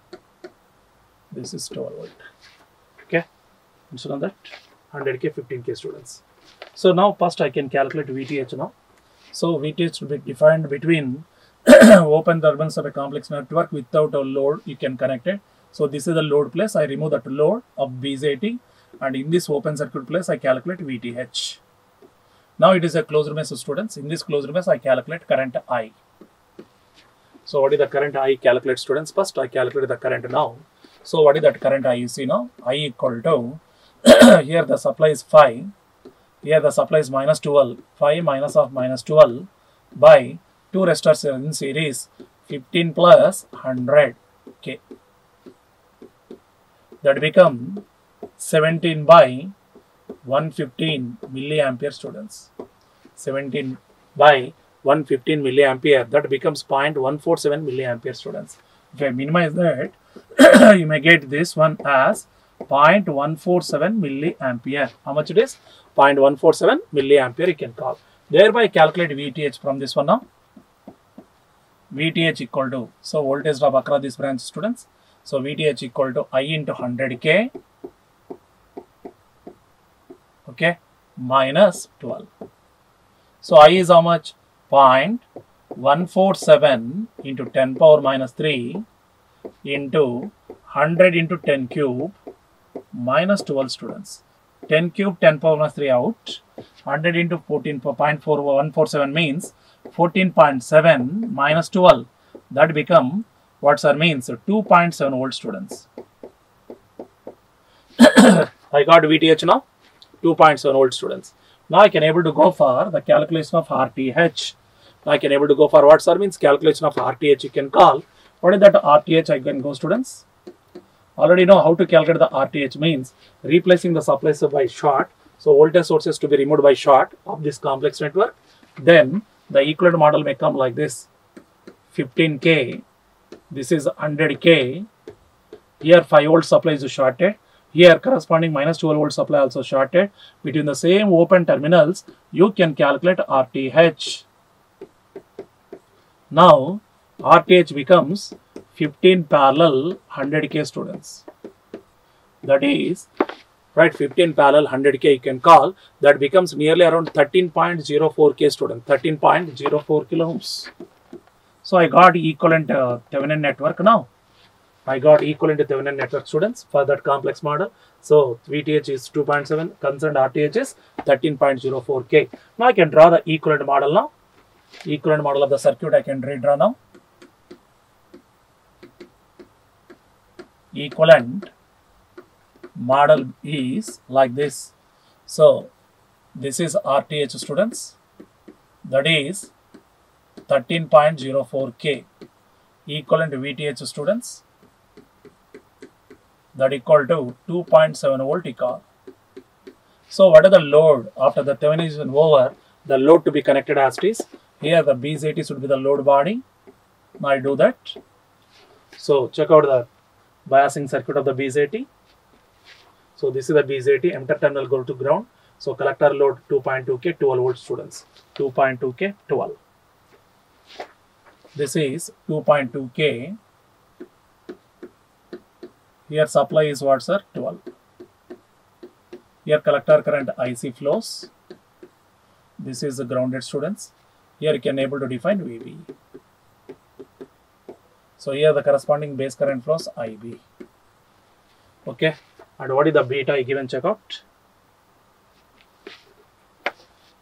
This is 12 volt. Okay. Instead of that, 100K, 15K students. So now first I can calculate VTH now. So VTH will be defined between open terminals of a complex network without a load you can connect it. So this is the load place. I remove that load of BZT, and in this open circuit place I calculate VTH. Now it is a closed mesh students. In this closed mesh I calculate current I. So what is the current I calculate students? First I calculate the current now. So what is that current I you see now? I equal to here the supply is 5. Here the supply is minus 12. 5 minus of minus 12 by 2 resistors in series, 15 plus 100K. That become 17 by 115 milliampere students. 17 by 115 milliampere, that becomes 0.147 milliampere students. If I minimize that, you may get this one as 0.147 milliampere. How much it is? 0.147 milliampere you can call. Thereby calculate VTH from this one now. VTH equal to, so voltage drop across this branch, students. So VTH equal to I into 100K, okay, minus 12. So I is how much? 0.147 into 10 power minus 3 into 100 into 10 cube minus 12, students. 10 cube, 10 power minus 3 out. 100 into 0.4147 means 14.7 minus 12. That become, what's our means? 2.7 volts, students. I got VTH now, 2.7 volts, students. Now I can able to go for the calculation of RTH. Now I can able to go for what's our means? Calculation of RTH you can call. What is that RTH? I can go, students. Already know how to calculate the RTH means replacing the supplies by short. So voltage sources to be removed by short of this complex network. Then the equivalent model may come like this: 15K, this is 100K, here 5 volt supply is shorted, here corresponding minus 12 volt supply also shorted. Between the same open terminals, you can calculate RTH. Now RTH becomes 15 parallel 100K, students. That is, right, 15 parallel 100K you can call. That becomes nearly around 13.04K, student. 13.04 kilo ohms. So I got equivalent Thevenin network now. I got equivalent Thevenin network, students, for that complex model. So VTH is 2.7, concerned RTH is 13.04K. Now I can draw the equivalent model now. Equivalent model of the circuit I can redraw now. Equivalent model is like this. So this is RTH, students. That is 13.04K. Equivalent VTH, students. That equal to 2.7 volt you call. So what is the load after the Thevenin is over? The load to be connected as it is. Here the BZT should be the load body. Now I do that. So check out the biasing circuit of the BZT. So this is the BZT, emitter terminal go to ground. So collector load 2.2K, 12 volts, students. 2.2K, 12. This is 2.2K. Here supply is what, sir? 12. Here collector current IC flows. This is the grounded, students. Here you can able to define VB. So here the corresponding base current flows IB. Okay. And what is the beta given? Check out.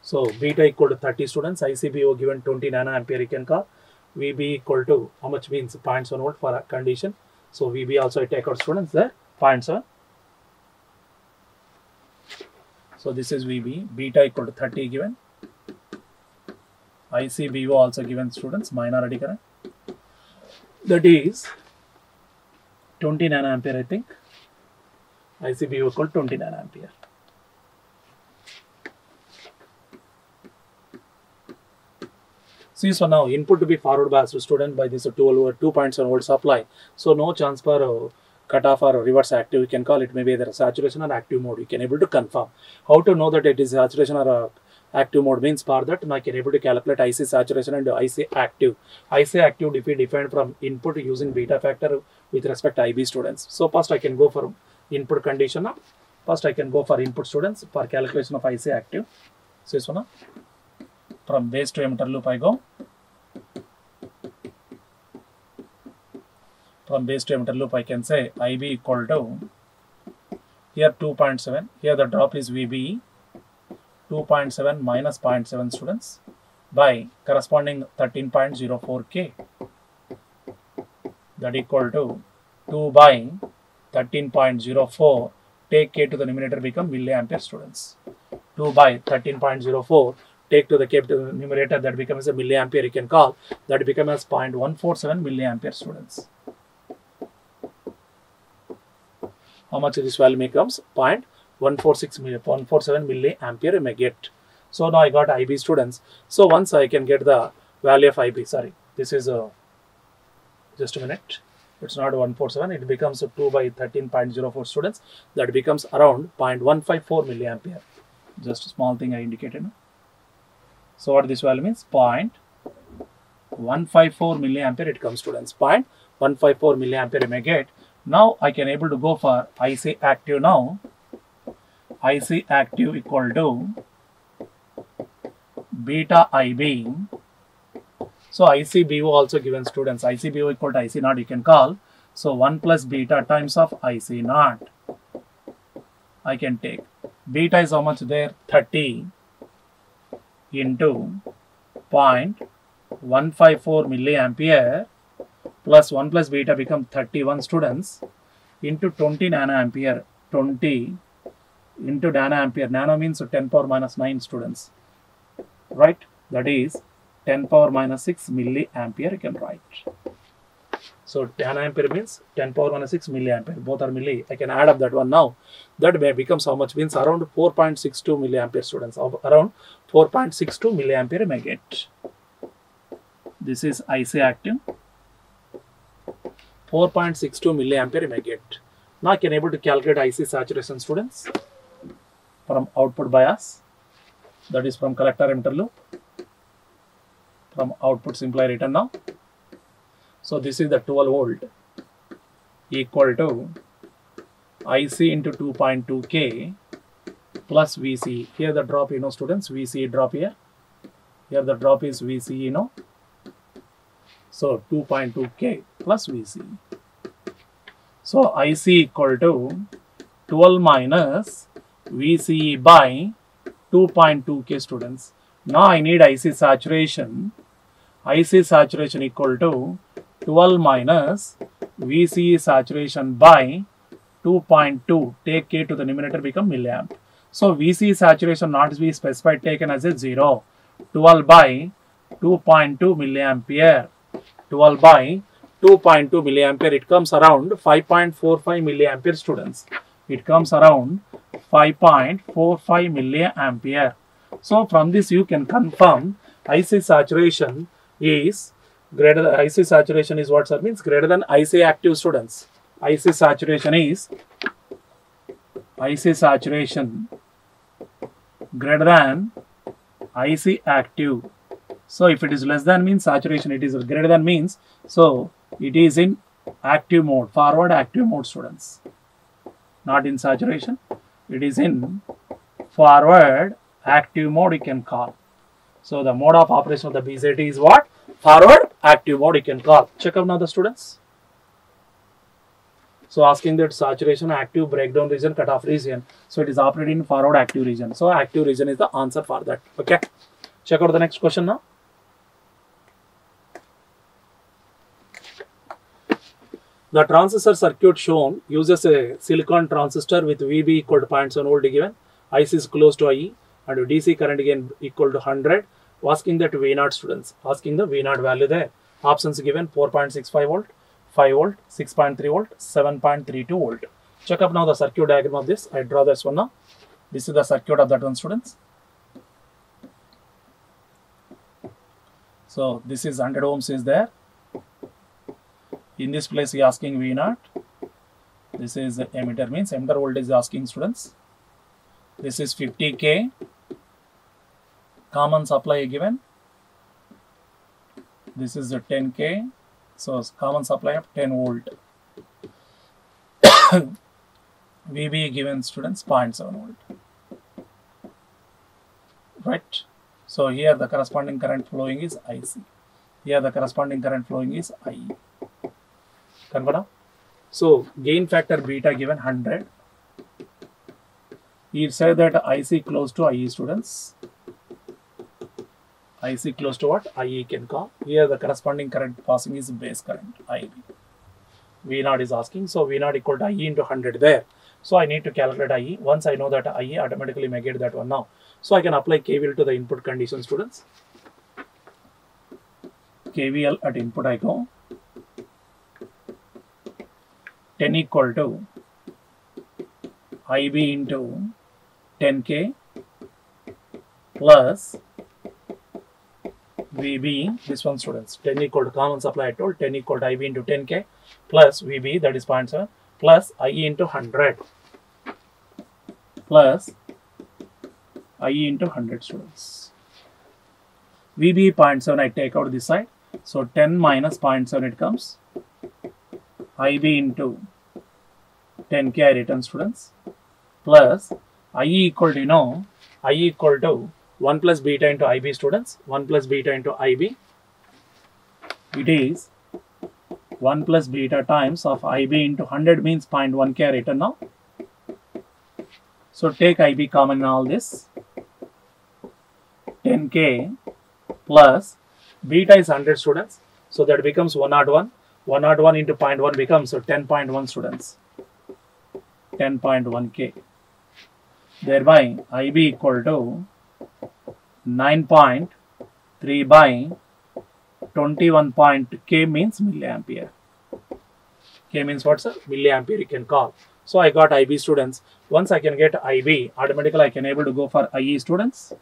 So beta equal to 30, students. ICBO given 20 nanoampere you can call. VB equal to how much means 0.7 volt for a condition. So VB also I take out, students, there 0.7. So this is VB. Beta equal to 30 given. ICBO also given, students, minority current. That is 20 nanoampere, I think. ICBO equal to 20 nanoampere. See, so now input to be forward biased, student, by this 2.7 volt supply. So no chance for cutoff or reverse active. You can call it maybe either a saturation or active mode. You can able to confirm. How to know that it is saturation or active mode means for that I can able to calculate IC saturation and IC active. IC active if we defined from input using beta factor with respect to IB, students. So first I can go for input condition. First I can go for input, students, for calculation of IC active. So this one from base to emitter loop I go. From base to emitter loop I can say IB equal to here 2.7. Here the drop is VB 2.7 minus 0.7, students, by corresponding 13.04K. That equal to 2 by 13.04. Take K to the numerator become milliampere, students. 2 by 13.04. Take to the K to the numerator, that becomes a milliampere you can call. That becomes as 0.147 milliampere, students. How much this value becomes? 0.147 milliampere you may get. So now I got IB, students. So once I can get the value of IB, sorry, this is just a minute. It's not 147, it becomes 2 by 13.04 students. That becomes around 0.154 milliampere. Just a small thing I indicated. So what this value means? 0.154 milliampere it comes, students. 0.154 milliampere you may get. Now I can able to go for IC active now. IC active equal to beta IB. So ICBO also given, students. ICBO equal to IC naught you can call. So 1 plus beta times of IC naught I can take. Beta is how much there? 30 into 0.154 milliampere plus 1 plus beta become 31, students, into 20 nanoampere. 20 into nanoampere. Nano means 10 power minus 9, students. Right? That is 10 power minus 6 milliampere you can write. So nanoampere means 10 power minus 6 milliampere. Both are milli. I can add up that one now. That may becomes how much? Means around 4.62 milliampere, students. Around 4.62 milliampere you may get. This is IC active. 4.62 milliampere you may get. Now I can able to calculate IC saturation, students, from output bias. That is from collector emitter loop. From output simply written now. So this is the 12 volt equal to IC into 2.2K plus VC. Here the drop, students, VC drop here. Here the drop is VC, So 2.2K plus VC. So IC equal to 12 minus VCE by 2.2K, students. Now I need IC saturation. IC saturation equal to 12 minus VCE saturation by 2.2. Take K to the numerator, become milliamp. So VCE saturation not be specified, taken as a 0. 12 by 2.2 milliampere. 12 by 2.2 milliampere. It comes around 5.45 milliampere, students. It comes around 5.45 milliampere. So from this you can confirm IC saturation is greater than, IC saturation is what, sir? Means greater than IC active, students. IC saturation is greater than IC active. So if it is less than means saturation, it is greater than means, so it is in active mode, forward active mode, students. Not in saturation, it is in forward active mode you can call. So the mode of operation of the BZT is what? Forward active mode you can call. Check out now the students. So asking that saturation, active, breakdown region, cutoff region. So it is operating in forward active region. So active region is the answer for that. Okay. Check out the next question now. The transistor circuit shown uses a silicon transistor with VB equal to 0.7 volt given. IC is close to IE and DC current again equal to 100. Asking that V0, students. Asking the V0 value there. Options given 4.65 volt, 5 volt, 6.3 volt, 7.32 volt. Check up now the circuit diagram of this. I draw this one now. This is the circuit of that one, students. So this is 100 ohms is there. In this place, he asking V0. This is the emitter, means emitter voltage is asking, students. This is 50K. Common supply given. This is the 10K. So common supply of 10 volt. VB given, students, 0.7 volt. Right. So here the corresponding current flowing is IC. Here the corresponding current flowing is IE. Confirm? So gain factor beta given 100. He said that IC close to IE, students. IC close to what? IE can call. Here the corresponding current passing is base current, IB. V0 is asking. So V0 equal to IE into 100 there. So I need to calculate IE. Once I know that IE, automatically may get that one now. So I can apply KVL to the input condition, students. KVL at input I go. 10 equal to IB into 10K plus VB, this one, students. 10 equal to common supply I told, 10 equal to IB into 10K plus VB, that is 0.7, plus IE into 100 plus IE into 100 students. VB 0.7 I take out this side. So 10 minus 0.7 it comes. IB into 10K I return students. Plus IE equal to, you know, IE equal to 1 plus beta into IB students. 1 plus beta into IB. It is 1 plus beta times of IB into 100 means 0.1K I return now. So take IB common in all this. 10K plus beta is 100 students. So that becomes 101. 101 into 0.1 becomes, so 10.1 students. 10.1K. Thereby IB equal to 9.3 by 21 K means milliampere. K means what, sir? Milliampere you can call. So I got IB students. Once I can get IB, automatically I can able to go for IE students.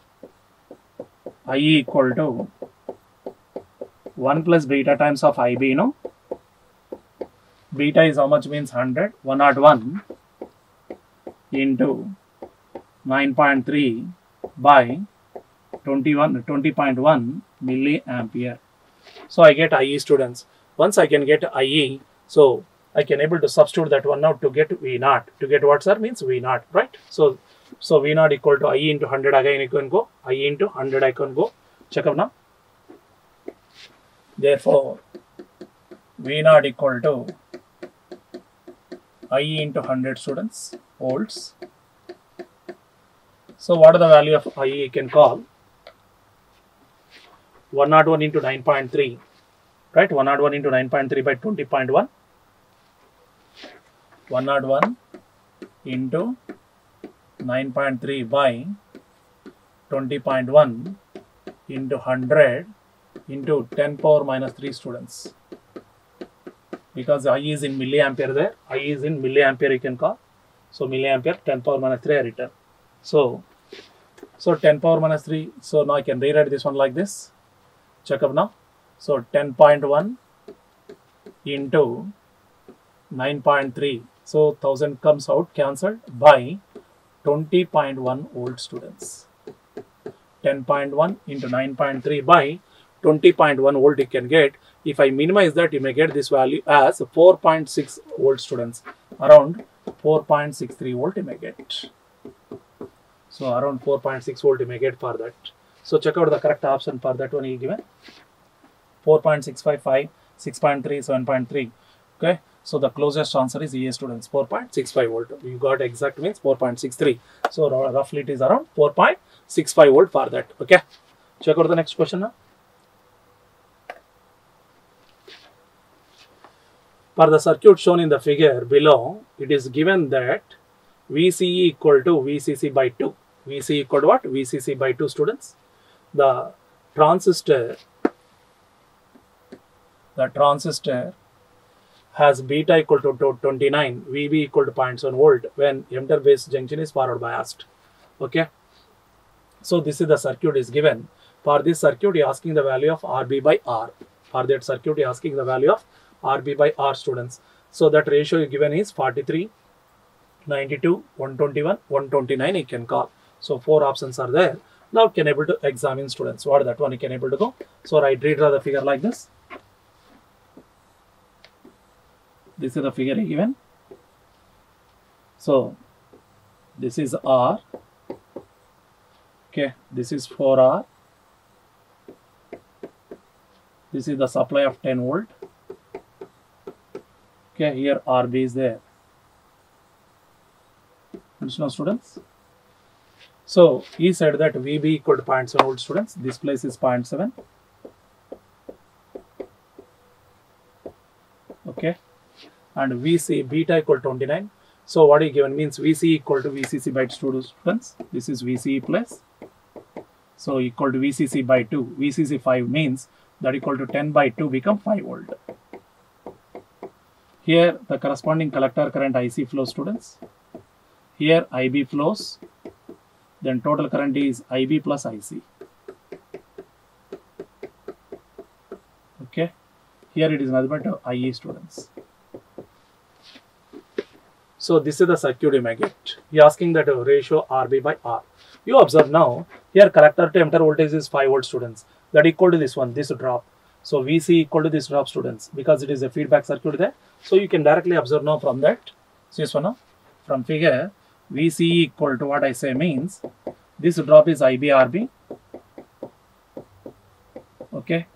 IE equal to 1 plus beta times of IB, you know. Beta is how much means 100. 101 into 9.3 by 20.1 milliampere. So I get IE students. Once I can get IE, so I can able to substitute that one out to get V0. To get what, sir? Means V0, right? So V0 equal to IE into 100 again I can go. IE into 100 I can go. Check up now. Therefore, V0 equal to IE into 100 students, volts. So what are the value of IE you can call? 101 into 9.3, right? 101 into 9.3 by 20.1. 101 into 9.3 by 20.1 into 100 into 10 power minus 3 students. Because IE is in milliampere there. IE is in milliampere you can call. So milliampere 10 power minus 3 I return. So 10 power minus 3. So now I can rewrite this one like this. Check up now. So 10.1 into 9.3. So 1000 comes out cancelled by 20.1 volt students. 10.1 into 9.3 by 20.1 volt you can get. If I minimize that, you may get this value as 4.6 volt students. Around 4.63 volt you may get. So around 4.6 volt you may get for that. So check out the correct option for that one he given. 4.655, 6.3, 7.3. Okay. So the closest answer is EA students, 4.65 volt. You got exact means 4.63. So roughly it is around 4.65 volt for that. Okay. Check out the next question now. For the circuit shown in the figure below, it is given that VCE equal to VCC by 2. VCE equal to what? VCC by 2 students. The transistor has beta equal to 29, VB equal to 0.7 volt when emitter base junction is forward biased. Okay. So this is the circuit is given. For this circuit, you are asking the value of RB by R. For that circuit, you are asking the value of RB by R students. So that ratio given is 43, 92, 121, 129 you can call. So 4 options are there. Now you can able to examine students. What that one you can able to go. So redraw the figure like this. This is the figure given. So this is R. Okay, this is 4R. This is the supply of 10 volt. Okay, here RB is there. Understand, students? So he said that VB equal to 0.7 volt students. This place is 0.7. Okay. And VC beta equal to 29. So what he given means VC equal to VCC by 2 students. This is VCE plus. So equal to VCC by 2. VCC 5 means that equal to 10 by 2 become 5 volt. Here the corresponding collector current IC flows students. Here IB flows. Then total current is IB plus IC. Okay. Here it is nothing but IE students. So this is the circuit you may get. He asking that ratio RB by R. You observe now, here collector to emitter voltage is 5 volt students. That equal to this one, this drop. So VC equal to this drop students, because it is a feedback circuit there. So you can directly observe now from that. See this one now? From figure, VC equal to what I say means, this drop is IBRB. Okay.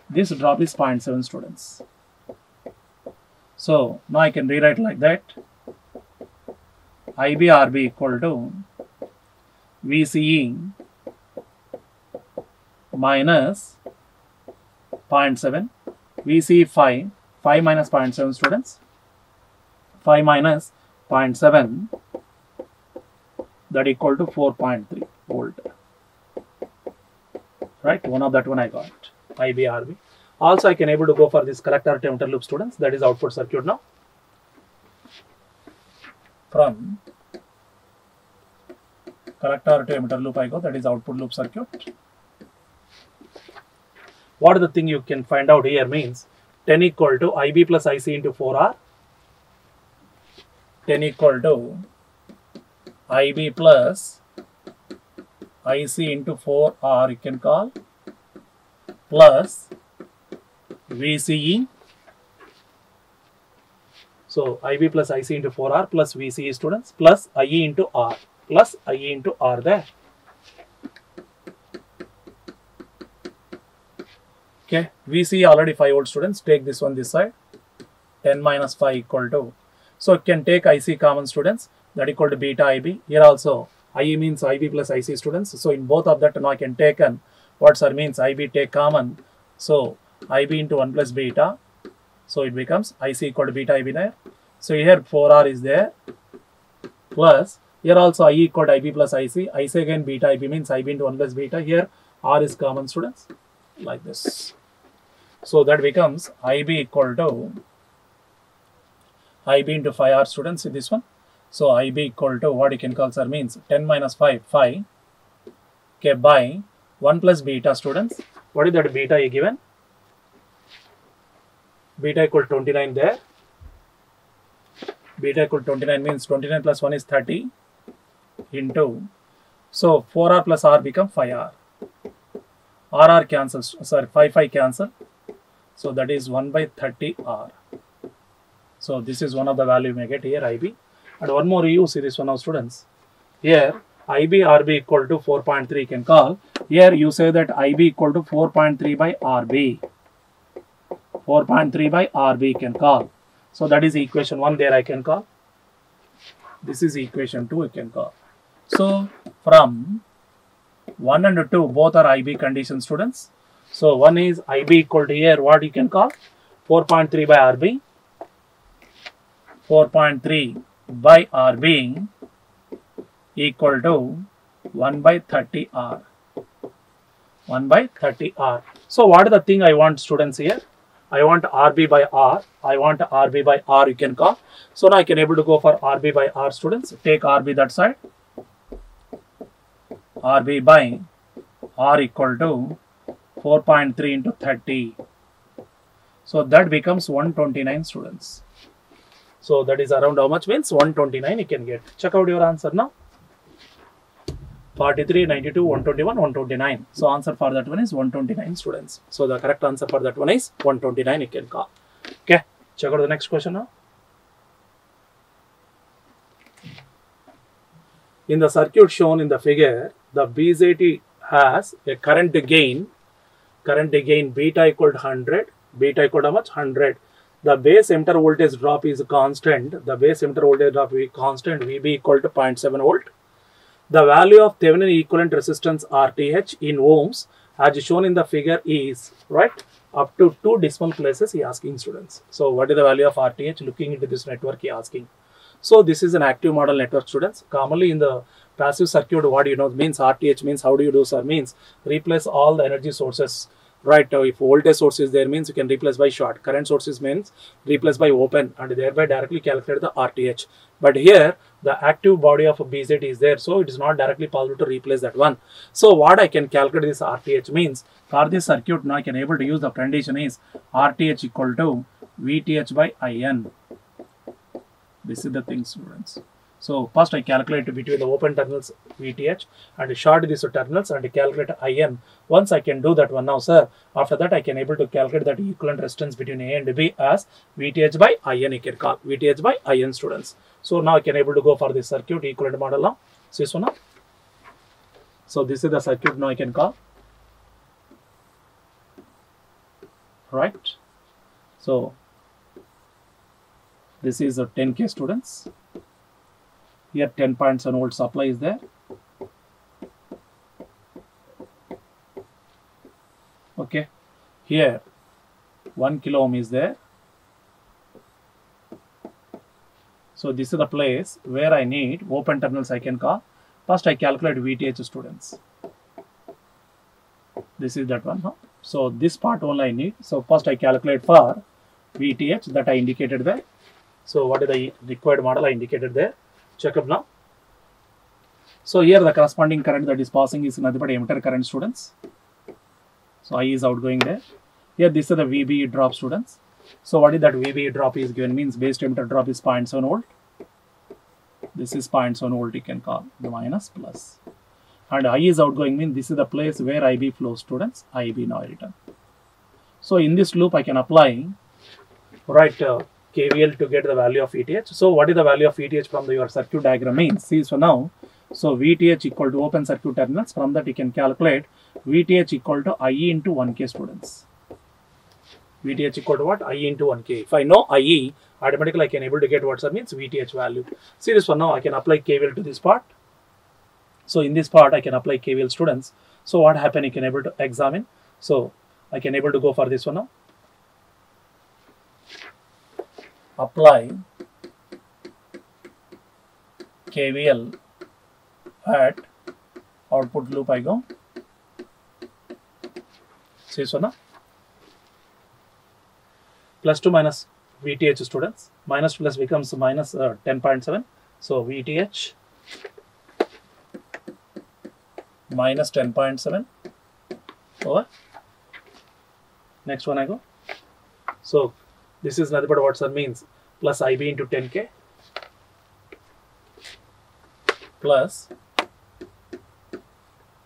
This drop is 0.7 students. So now I can rewrite like that. IBRB equal to VCE minus 0.7. VCE 5 minus 0.7 students. 5 minus 0.7, that equal to 4.3 volt. Right, one of that one I got. IBRB. Also I can able to go for this collector to emitter loop students, that is output circuit now. From collector to emitter loop I go, that is output loop circuit. What is the thing you can find out here means 10 equal to IB plus IC into 4R. 10 equal to IB plus IC into 4R you can call, plus VCE. So IB plus IC into 4R plus VCE students, plus IE into R, plus IE into R there. Okay, VCE already 5 volt students, take this one this side, 10 minus 5 equal to, so you can take IC common students, that equal to beta IB. Here also IE means IB plus IC students, so in both of that now I can take an what sir means IB take common, so IB into 1 plus beta, so it becomes IC equal to beta IB there. So here 4R is there, plus here also IE equal to IB plus IC, IC again beta IB means IB into 1 plus beta, here R is common students, like this. So that becomes IB equal to IB into 5R students in this one. So IB equal to what you can call sir means 10 minus 5, 5, okay, by 1 plus beta students. What is that beta you given? Beta equal to 29 there. Beta equal to 29 means 29 plus 1 is 30 into, so 4R plus R become 5R. RR cancels, sorry 5 cancel. So that is 1 by 30R. So this is one of the value you may get here IB. And one more you see this one now students. Here IB RB equal to 4.3 you can call. Here you say that IB equal to 4.3 by RB. 4.3 by RB you can call. So that is equation 1 there I can call. This is equation 2 you can call. So from 1 and 2 both are IB condition students. So one is IB equal to here what you can call 4.3 by RB. 4.3 by RB equal to 1 by 30R. 1 by 30R. So what is the thing I want students here? I want RB by R. I want RB by R you can call. So now I can able to go for RB by R students. Take RB that side. RB by R equal to 4.3 into 30. So that becomes 129 students. So that is around how much means 129 you can get. Check out your answer now. 43, 92, 121, 129. So answer for that one is 129 students. So the correct answer for that one is 129 you can call. Okay, check out the next question now. In the circuit shown in the figure, the BJT has a current gain beta equal to 100, beta equal to how much? 100. The base emitter voltage drop is constant. The base emitter voltage drop is constant, VB equal to 0.7 volt. The value of Thevenin equivalent resistance RTH in ohms as shown in the figure is, right, up to 2 decimal places he asking students. So what is the value of RTH? Looking into this network he asking. So this is an active model network students. Commonly in the passive circuit what you know means RTH means how do you do sir means replace all the energy sources. Right, if voltage source is there means you can replace by short, current sources means replace by open and thereby directly calculate the RTH. But here the active body of a BJT is there, so it is not directly possible to replace that one. So what I can calculate this RTH means for this circuit now I can able to use the condition is RTH equal to VTH by IN. This is the thing, students. So first I calculate between the open terminals VTH and short these terminals and calculate IN. Once I can do that one now, sir, after that I can able to calculate that equivalent resistance between A and B as VTH by IN, you can call VTH by IN, students. So now I can able to go for this circuit equivalent model now. See this one now. So this is the circuit now I can call. Right. So this is a 10K, students. Here 10.7 volt supply is there. Okay. Here 1 kilo ohm is there. So this is the place where I need open terminals I can call. First I calculate VTH, students. This is that one. Huh? So this part only I need. So first I calculate for VTH that I indicated there. So what is the required model I indicated there? Check up now. So here the corresponding current that is passing is nothing but emitter current, students. So I is outgoing there. Here this is the VBE drop, students. So what is that VBE drop is given means base emitter drop is 0.7 volt. This is 0.7 volt, you can call the minus plus. And I is outgoing means this is the place where IB flows, students. IB now written. So in this loop I can apply KVL to get the value of VTH. So what is the value of VTH from your circuit diagram means? See, so now, so VTH equal to open circuit terminals. From that you can calculate VTH equal to IE into 1K, students. VTH equal to what? IE into 1K. If I know IE, automatically I can able to get what that means VTH value. See this one now, I can apply KVL to this part. So in this part I can apply KVL, students. So what happened, you can able to examine. So I can able to go for this one now. Apply KVL at output loop I go. See so now. Plus to minus VTH, students. Minus plus becomes minus 10.7. So VTH minus 10.7 over. Next one I go. So this is nothing but what that means plus IB into 10K plus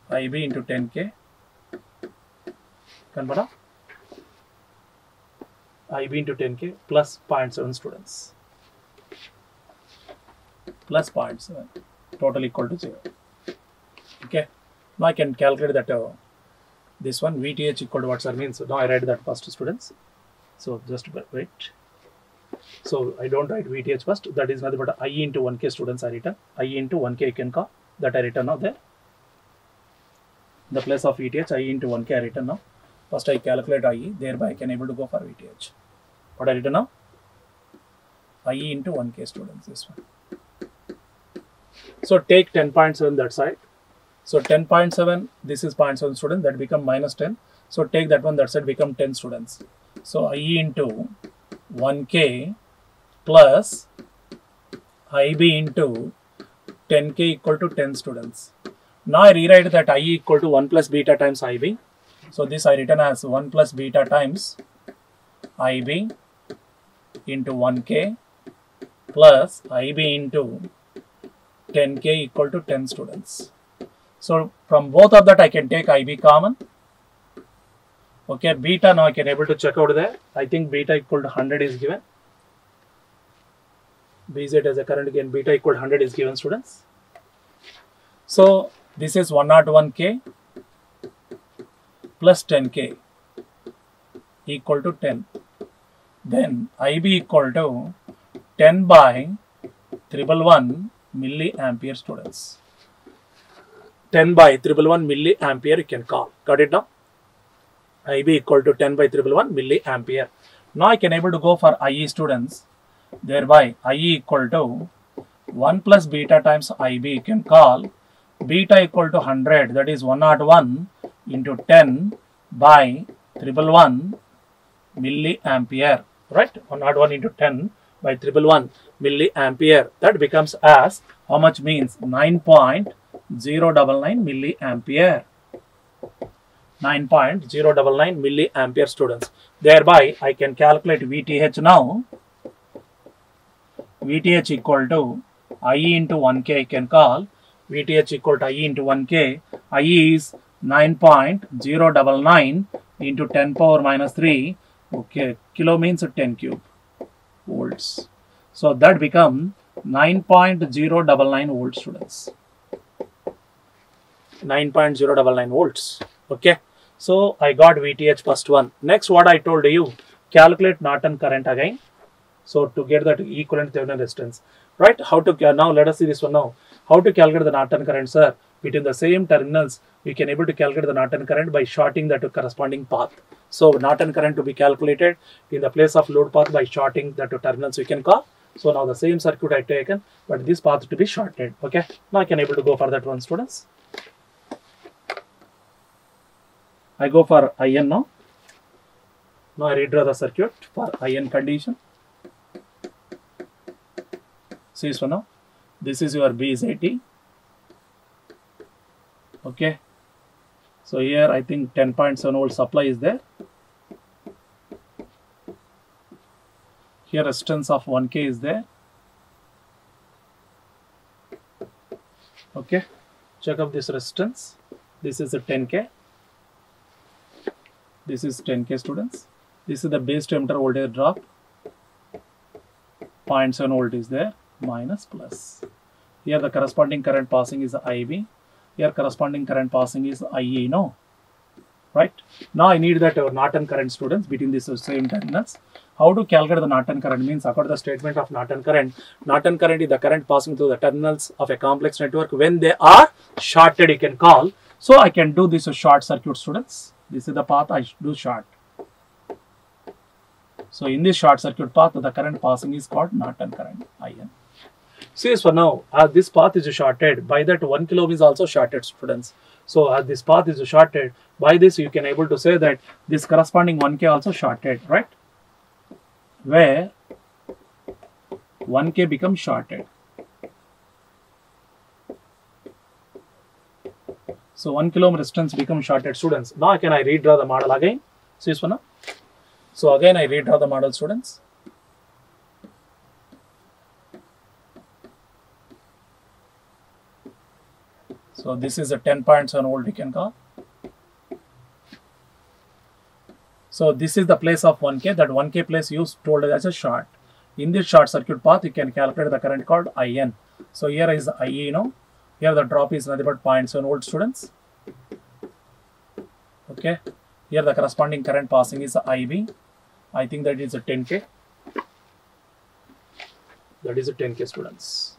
IB into 10K. Convert IB into 10K plus 0.7, students. Plus 0.7 total equal to 0. Okay. Now I can calculate that this one VTH equal to what that means. So now I write that first, students. So just wait. So I don't write VTH first. That is nothing but IE into 1K, students. I written IE into 1K you can call. That I written now there. The place of VTH IE into 1K I written now. First I calculate IE. Thereby I can able to go for VTH. What I written now? IE into 1K, students. This one. So take 10.7 that side. So 10.7. This is 0.7, students. That become minus 10. So take that one that side become 10, students. So IE into 1K plus IB into 10K equal to 10, students. Now I rewrite that IE equal to 1 plus beta times IB. So this I written as 1 plus beta times IB into 1K plus IB into 10K equal to 10, students. So from both of that I can take IB common. Okay, beta now I can able to check out there. I think beta equal to 100 is given. BZ as a current again, beta equal to 100 is given, students. So this is 101K plus 10K equal to 10. Then IB equal to 10 by 111 milliampere, students. 10 by 111 milliampere you can call. Got it now? IB equal to 10 by 111 milliampere. Now I can able to go for IE, students. Thereby IE equal to 1 plus beta times IB you can call. Beta equal to 100, that is 101 into 10 by 111 milliampere. Right? 101 into 10 by 111 milliampere. That becomes as how much means 9.099 milliampere. 9.099 milliampere, students. Thereby I can calculate VTH now. VTH equal to IE into 1K, I can call VTH equal to IE into 1K. IE is 9.099 into 10 power minus 3. Okay, kilo means 10 cube volts. So that become 9.099 volts, students. 9.099 volts. Okay. So I got VTH first one. Next, what I told you, calculate Norton current again. So to get that equivalent Thevenin resistance, right? How to now let us see this one now. How to calculate the Norton current, sir? Between the same terminals, we can able to calculate the Norton current by shorting that corresponding path. So Norton current to be calculated in the place of load path by shorting that terminals we can call. So now the same circuit I taken, but this path to be shorted. Okay. Now I can able to go for that one, students. I go for IN now. Now I redraw the circuit for IN condition. See this one now. This is your BZT. Okay. So here I think 10.7 volt supply is there. Here resistance of 1K is there. Okay. Check up this resistance. This is a 10K. This is 10K, students. This is the base to emitter voltage drop. 0.7 volt is there, minus plus. Here the corresponding current passing is IB. Here corresponding current passing is IE, no? Right? Now I need that Norton current, students, between these same terminals. How to calculate the Norton current means, according to the statement of Norton current is the current passing through the terminals of a complex network when they are shorted, you can call. So I can do this short circuit, students. This is the path I do short. So in this short circuit path, the current passing is called Norton current, IN. See this for now, as this path is shorted, by that 1 kilo ohm is also shorted, students. So as this path is shorted, by this you can able to say that this corresponding 1K also shorted, right? Where 1K becomes shorted. So 1 kilo ohm resistance becomes shorted, students. Now can I redraw the model again? See this one now. So again I redraw the model, students. So this is a 10.7 volt, you can call. So this is the place of 1K. That 1K place you told as a short. In this short circuit path, you can calculate the current called IN. So here is IE, now. Here the drop is nothing but 0.7 volt, students. Okay. Here the corresponding current passing is IB. I think that is a 10K. That is a 10K, students.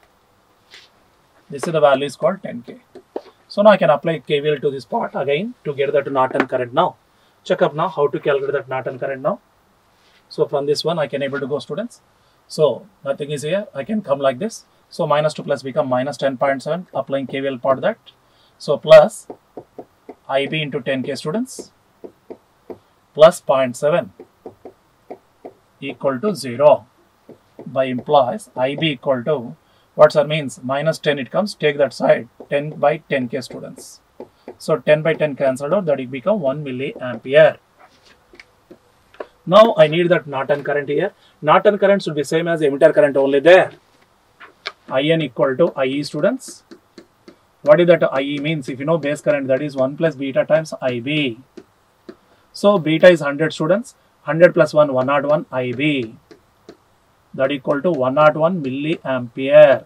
This is the value is called 10K. So now I can apply KVL to this part again to get that Norton current now. Check up now how to calculate that Norton current now. So from this one I can able to go, students. So nothing is here. I can come like this. So minus to plus become minus 10.7, applying KVL part that. So plus IB into 10K, students, plus 0.7 equal to 0. By implies IB equal to, what's that means? Minus 10 it comes, take that side, 10 by 10K, students. So 10 by 10 cancelled out, that it become 1 milliampere. Now I need that Norton current here. Norton current should be same as emitter current only there. IN equal to IE, students. What is that IE means? If you know base current, that is 1 plus beta times IB. So beta is 100, students. 100 plus 1, 101 IB. That equal to 101 milliampere.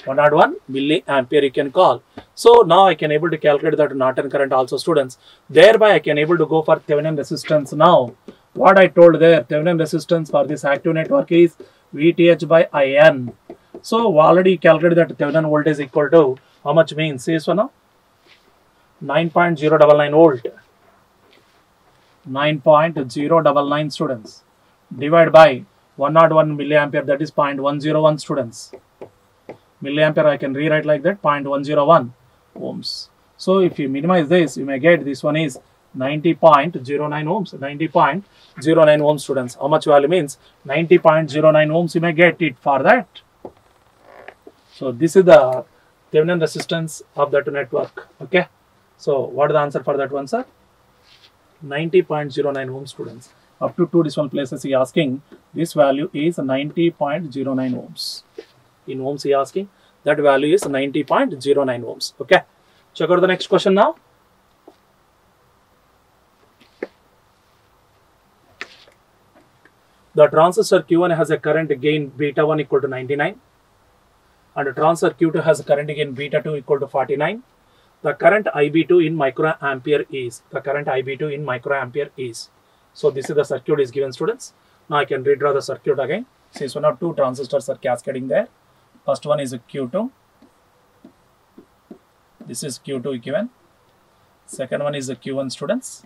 101 milliampere you can call. So now I can able to calculate that Norton current also, students. Thereby I can able to go for Thevenin resistance now. What I told there, Thevenin resistance for this active network is VTH by IN. So already calculated that Thevenin voltage equal to how much means? See this one now. 9.099 volt. 9.099, students. Divide by 101 milliampere, that is 0.101, students. Milliampere I can rewrite like that, 0.101 ohms. So if you minimize this, you may get this one is 90.09 ohms. 90.09 ohms, students. How much value means? 90.09 ohms you may get it for that. So this is the Thevenin resistance of that network. Okay. So what is the answer for that one, sir? 90.09 ohms, students. up to 2 decimal places he asking. This value is 90.09 ohms. In ohms he asking, that value is 90.09 ohms. Okay, check out the next question now. The transistor Q1 has a current gain beta 1 equal to 99, and the transistor Q2 has a current gain beta 2 equal to 49. The current IB2 in microampere is, so this is the circuit is given, students. Now I can redraw the circuit again. Since one or two transistors are cascading there. First one is a Q2. This is Q2 given. Second one is a Q1, students.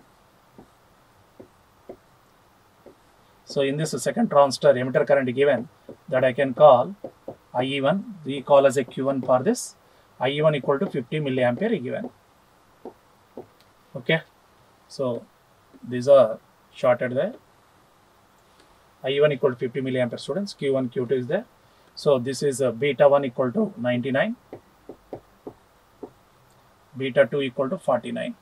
So in this second transistor, emitter current given, that I can call IE1. We call as a Q1 for this. IE1 equal to 50 milliampere given. Okay. So these are shorted there. IE1 equal to 50 milliampere, students. Q1, Q2 is there. So this is beta 1 equal to 99. Beta 2 equal to 49.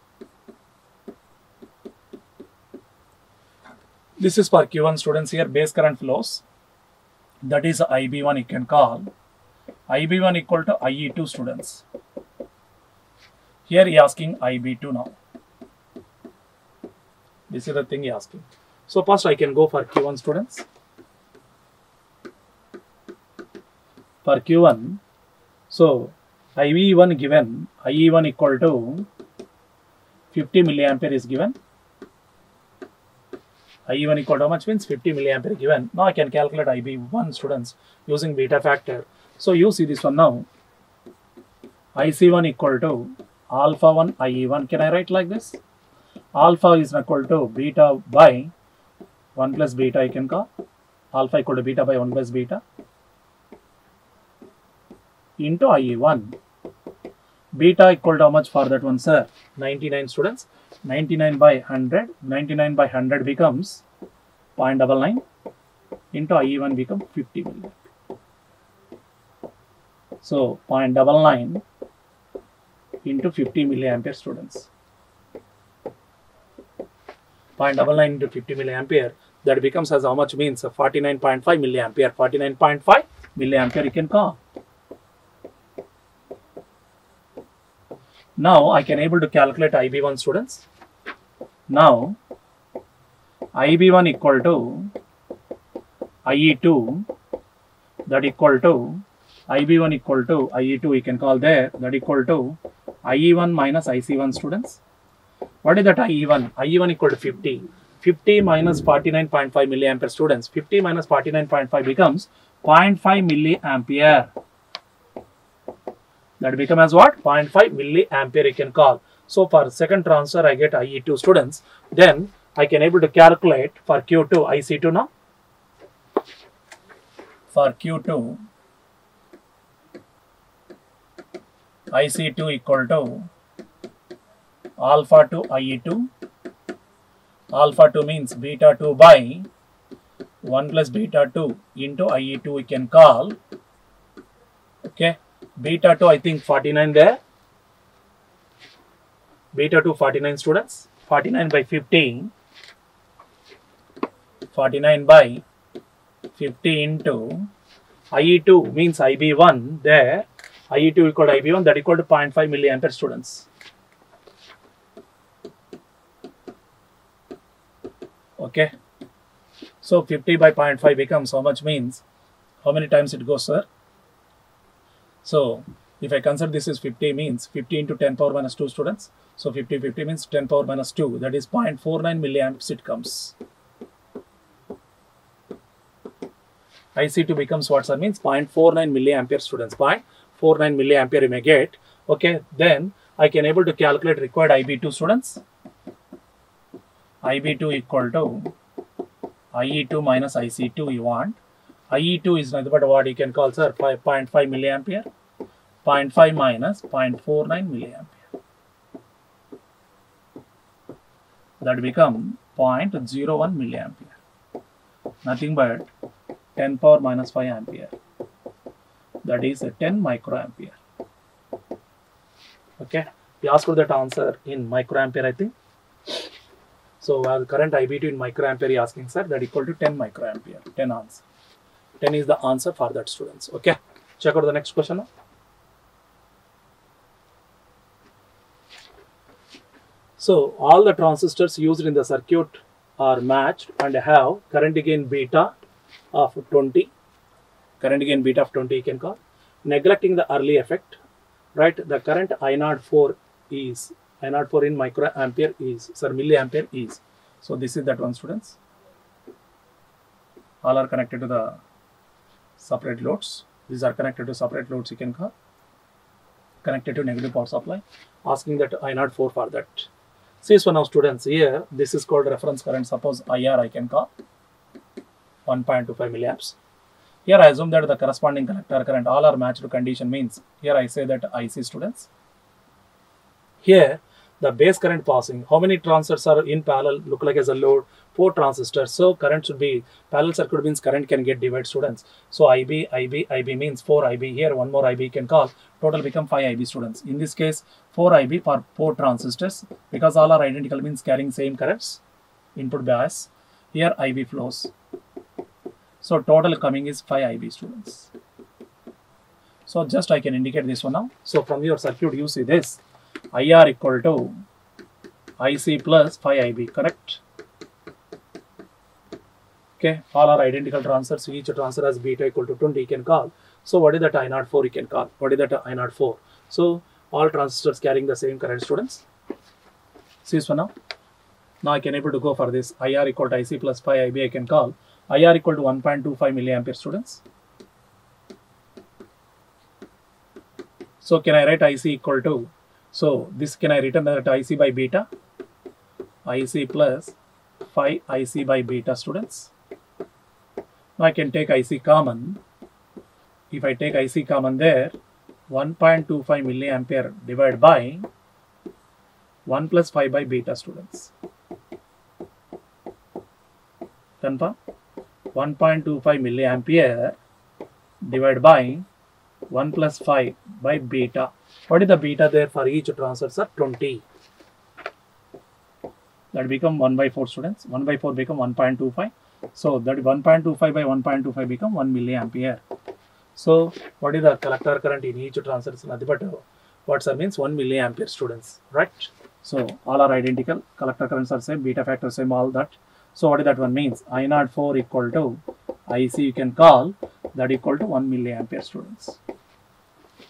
This is for Q1, students. Here base current flows. That is IB1 you can call. IB1 equal to IE2, students. Here he asking IB2 now. This is the thing he asking. So first I can go for Q1, students. For Q1, so IB1 given, IE1 equal to 50 milliampere is given. IE1 equal to how much means 50 milliampere given. Now I can calculate IB1, students, using beta factor. So you see this one now. IC1 equal to alpha 1 IE1. Can I write like this? Alpha is equal to beta by 1 plus beta, I can call. Alpha equal to beta by 1 plus beta into IE1. Beta equal to how much for that one, sir? 99, students. 99 by 100. 99 by 100 becomes 0.99 into IE1 become 50 milliampere. So 0.99 into 50 milliampere, students. 0.99 into 50 milliampere, that becomes as how much means 49.5 milliampere. 49.5 milliampere you can call. Now I can able to calculate IB1, students. Now IB1 equal to IE2, that equal to IB1 equal to IE2 we can call there, that equal to IE1 minus IC1, students. What is that IE1? IE1 equal to 50. 50 minus 49.5 milliampere, students. 50 minus 49.5 becomes 0.5 milliampere. That become as what? 0.5 milliampere you can call. So for second transfer I get IE2, students. Then I can able to calculate for Q2 IC2 now. For Q2 IC2 equal to alpha 2 IE2. Alpha 2 means beta 2 by 1 plus beta 2 into IE2 we can call. Okay. Beta 2 I think 49 there. Beta 2 49, students. 49 by 50. 49 by 50 into IE2 means IB1 there. IE2 equal to IB1, that equal to 0.5 milliampere, students. Okay. So 50 by 0.5 becomes how much means? How many times it goes, sir? So if I consider this is 50 means 50 into 10 power minus 2, students. So 50 means 10 power minus 2. That is 0.49 milliamps it comes. IC2 becomes what, sir? Means 0.49 milliampere, students. 0.49 milliampere you may get. Okay. Then I can able to calculate required IB2, students. IB2 equal to IE2 minus IC2 you want. IE2 is nothing but what you can call, sir, 0.5 milliampere. 0.5 minus 0.49 milliampere. That become 0.01 milliampere. Nothing but 10 power minus 5 ampere. That is 10 microampere. Okay. We asked for that answer in microampere, I think. So current IB2 in microampere asking, sir, that equal to 10 microampere, 10 answer. 10 is the answer for that, students. Okay, check out the next question now. So all the transistors used in the circuit are matched and have current gain beta of 20. Current gain beta of 20 you can call. Neglecting the early effect, right? The current I04 is, I04 in microampere is, sir, milliampere is. So this is that one, students. All are connected to the separate loads. These are connected to separate loads you can call. Connected to negative power supply. Asking that I04 for that. See this one now, students. Here, this is called reference current. Suppose IR I can call 1.25 milliamps. Here I assume that the corresponding collector current all are matched to condition, means here I say that IC, students. Here the base current passing, how many transistors are in parallel, look like as a load, 4 transistors. So current should be, parallel circuit means current can get divided, students. So IB means 4 IB. Here one more IB can call, total become 5 IB, students. In this case 4 IB for 4 transistors, because all are identical means carrying same currents, input bias. Here IB flows. So total coming is 5 IB, students. So just I can indicate this one now. So from your circuit you see this, IR equal to IC plus 5 IB, correct? Okay, all are identical transistors. Each transistor has beta equal to 20 you can call. So what is that I04 you can call? What is that I04? So all transistors carrying the same current, students. See this one now. Now I can able to go for this. IR equal to IC plus 5 IB I can call. IR equal to 1.25 milliampere, students. So can I write IC equal to, so this can I written that IC by beta, IC plus 5 IC by beta, students. Now I can take IC common. If I take IC common there, 1.25 milliampere divided by 1 plus 5 by beta, students. Confirm? 1.25 milliampere divided by 1 plus 5 by beta. What is the beta there for each transistor? 20. That become 1 by 4, students. 1 by 4 become 1.25. So that 1.25 by 1.25 become 1 milliampere. So what is the collector current in each transistor? Nothing but what sir means 1 milliampere, students, right? So all are identical. Collector currents are same, beta factor same, all that. So what is that one means? I04 equal to IC you can call, that equal to 1 milliampere, students.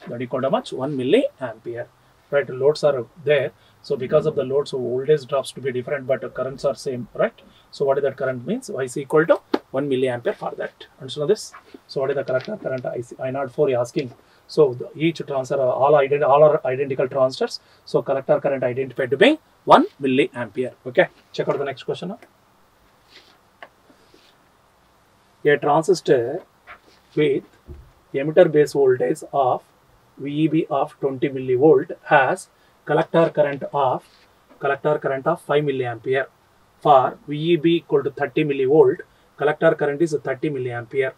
That equal to much? 1 milliampere. Right? Loads are there. So because of the load, so voltage drops to be different, but currents are same, right? So what is that current means? IC equal to 1 milliampere for that. Understand this? So what is the collector current? IC I04 asking. So each transistor all are identical transistors. So collector current identified to be 1 milliampere. Okay. Check out the next question now. A transistor with emitter base voltage of VEB of 20 millivolt has collector current of 5 milliampere. For VEB equal to 30 millivolt, collector current is 30 milliampere.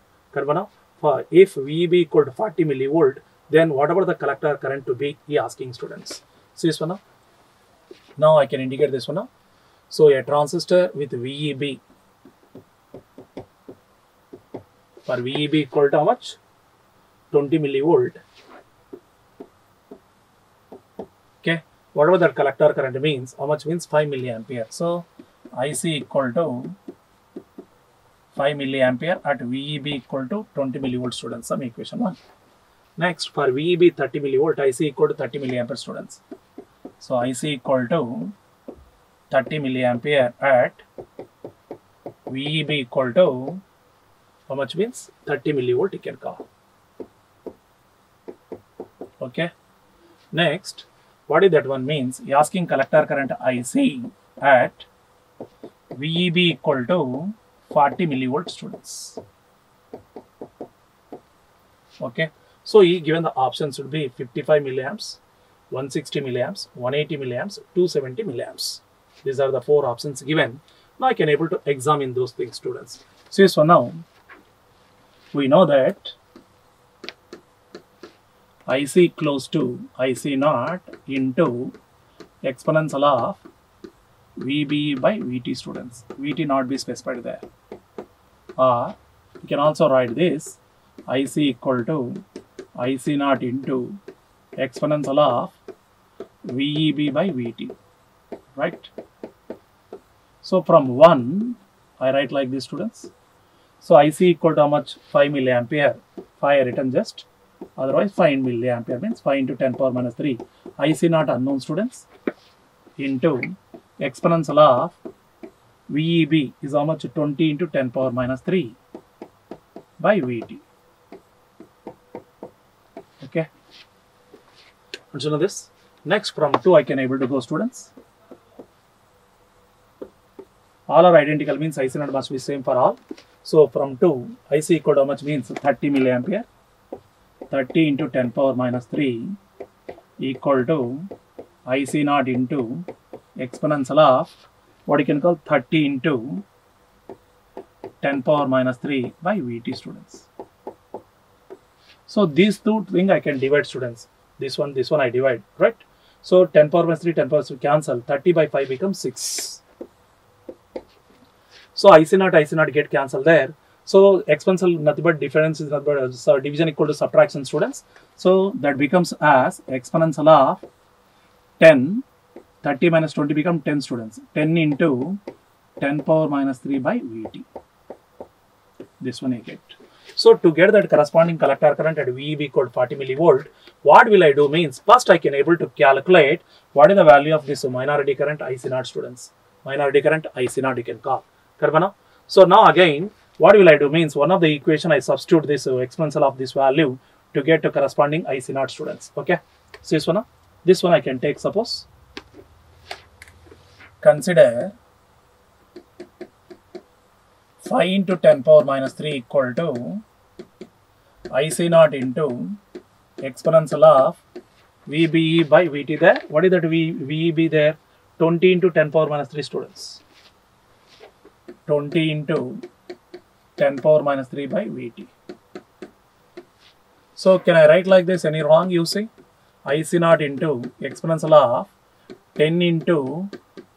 For if VEB equal to 40 millivolt, then what about the collector current to be? He asking, students. See this one now. Now I can indicate this one now. So a transistor with VEB, for VEB equal to how much? 20 millivolt. Okay, whatever that collector current means, how much means 5 milliampere. So IC equal to 5 milliampere at VEB equal to 20 millivolt, students. Some equation 1. Next, for VEB 30 millivolt, IC equal to 30 milliampere, students. So IC equal to 30 milliampere at VEB equal to how much means 30 millivolt you can call. Okay. Next, what is that one means? Asking collector current IC at VEB equal to 40 millivolt, students. Okay. So he given the options would be 55 milliamps, 160 milliamps, 180 milliamps, 270 milliamps. These are the 4 options given. Now I can able to examine those things, students. So now we know that IC close to IC naught into exponential of VBE by VT students. VT not be specified there. Or you can also write this IC equal to IC naught into exponential of VEB by VT, right? So from 1, I write like this, students. So IC equal to how much? 5 milliampere. 5 I written just. Otherwise 5 milliampere means 5 into 10 power minus 3. IC naught unknown, students, into exponential of VEB is how much? 20 into 10 power minus 3 by VT. Okay. Let's know this. Next, from 2 I can able to go, students. All are identical means IC naught must be same for all. So from 2, IC equal to how much means 30 milliampere. 30 into 10 power minus 3 equal to IC naught into exponential of what you can call 30 into 10 power minus 3 by VT, students. So these two things I can divide, students. This one I divide, right? So 10 power minus 3, 10 power 3 cancel. 30 by 5 becomes 6. So IC naught get cancelled there. So exponential nothing but difference is nothing but division equal to subtraction, students. So that becomes as exponential of 10. 30 minus 20 become 10, students. 10 into 10 power minus 3 by VT. This one I get. So to get that corresponding collector current at VEB equal to 40 millivolt, what will I do means first I can able to calculate what is the value of this minority current IC naught, students. Minority current IC naught you can call. Correct? So now again what will I do means one of the equation I substitute this exponential of this value to get to corresponding IC naught, students. Okay. So this one I can take, suppose. Consider 5 into 10 power minus 3 equal to IC naught into exponential of VBE by VT there. What is that VEB there? 20 into 10 power minus 3, students. 20 into 10 power minus 3 by VT. So can I write like this? Any wrong you see? IC naught into exponential of 10 into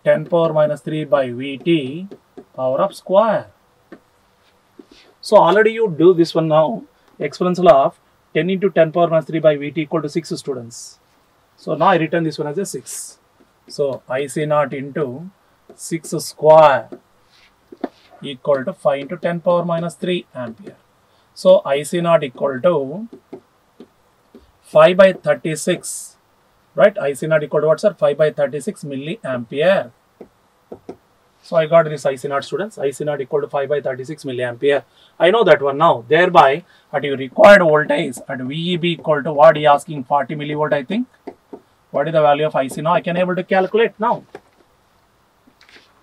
10 power minus 3 by VT power of square. So already you do this one now. Exponential of 10 into 10 power minus 3 by VT equal to 6, students. So now I written this one as a 6. So IC naught into 6 square equal to 5 into 10 power minus 3 ampere. So IC naught equal to 5 by 36, right? IC naught equal to what, sir? 5 by 36 milliampere. So I got this IC naught, students. IC naught equal to 5 by 36 milliampere. I know that one now. Thereby, at your required voltage at VEB equal to what he asking, 40 millivolt, I think. What is the value of IC now? I can able to calculate now.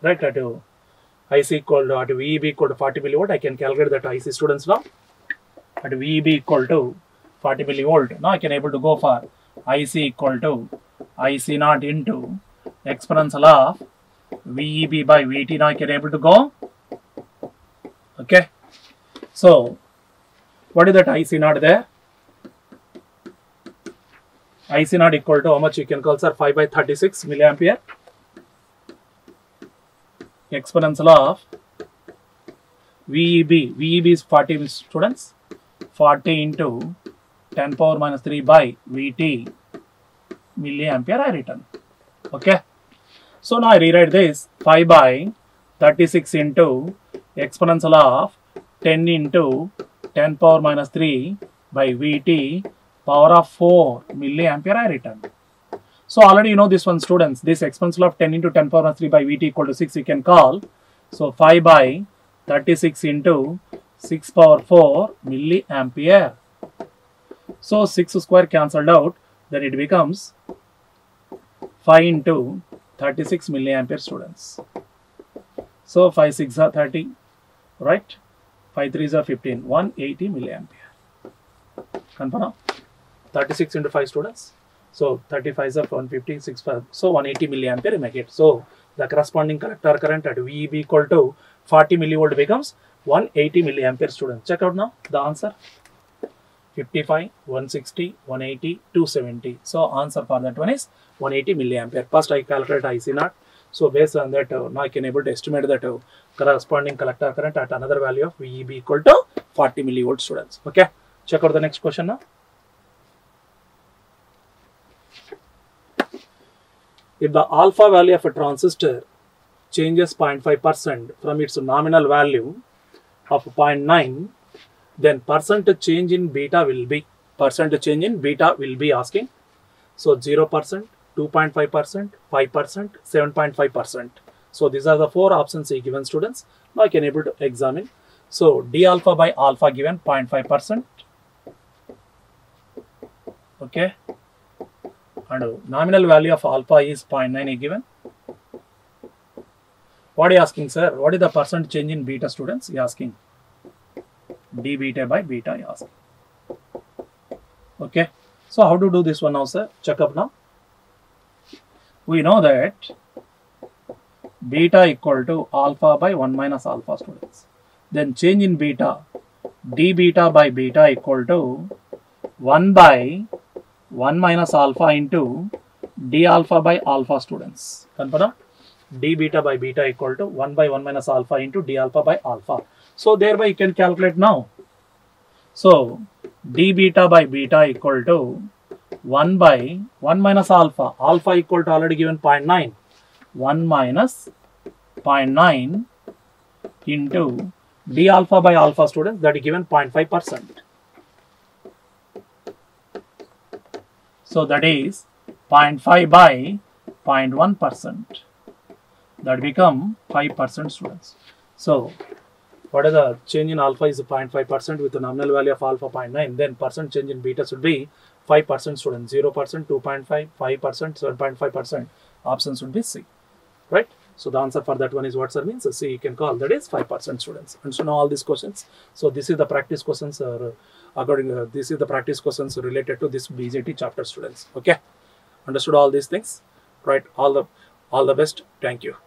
Right, at IC equal to at VEB equal to 40 millivolt, I can calculate that IC, students, now. At VEB equal to 40 millivolt. Now I can able to go for IC equal to IC naught into exponential of VEB by VT. Now I can able to go. Okay. So what is that IC naught there? IC naught equal to how much you can call, sir? 5 by 36 milliampere. Exponential of VEB. VEB is 40, students. 40 into 10 power minus 3 by VT milliampere I written. Okay. So now I rewrite this 5 by 36 into exponential of 10 into 10 power minus 3 by VT power of 4 milliampere I written. So already you know this one, students. This exponential of 10 into 10 power minus 3 by VT equal to 6 you can call. So 5 by 36 into 6 power 4 milliampere. So 6 square cancelled out, then it becomes 5 into 36 milliampere, students. So 5 6 are 30, right? 5 3 are 15, 180 milliampere. Confirm? 36 into 5, students. So 35 are 150, 6 5. So 180 milliampere you make it. So the corresponding collector current at VEB equal to 40 millivolt becomes 180 milliampere, students. Check out now the answer. 55, 160, 180, 270. So answer for that one is 180 milliampere. First I calculate IC naught. So based on that, now I can able to estimate that corresponding collector current at another value of VEB equal to 40 millivolts, students. Okay, check out the next question now. If the alpha value of a transistor changes 0.5% from its nominal value of 0.9, then percent change in beta will be asking. So 0%, 2.5%, 5%, 7.5%. So these are the 4 options he given, students. Now I can able to examine. So d alpha by alpha given 0.5%. Okay. And nominal value of alpha is 0.9 given. What are you asking, sir? What is the percent change in beta, students? He asking. D beta by beta, he asking. Okay. So how to do this one now, sir? Check up now. We know that beta equal to alpha by 1 minus alpha, students. Then change in beta, d beta by beta equal to 1 by 1 minus alpha into d alpha by alpha, students. Confirm? D beta by beta equal to 1 by 1 minus alpha into d alpha by alpha. So thereby you can calculate now. So d beta by beta equal to 1 by 1 minus alpha. Alpha equal to already given 0.9. 1 minus 0.9 into d alpha by alpha, students, that is given 0.5%. So that is 0.5 by 0.1%. That become 5%, students. So what is the change in alpha is 0.5% with the nominal value of alpha 0.9. Then percent change in beta should be 5%, students. 0%, 2.5, 5%, 7.5%. Option should be C. Right? So the answer for that one is what, sir, means? C you can call, that is 5%, students. And so now all these questions. So this is the practice questions this is the practice questions related to this BJT chapter, students. Okay? Understood all these things? Right? All the best. Thank you.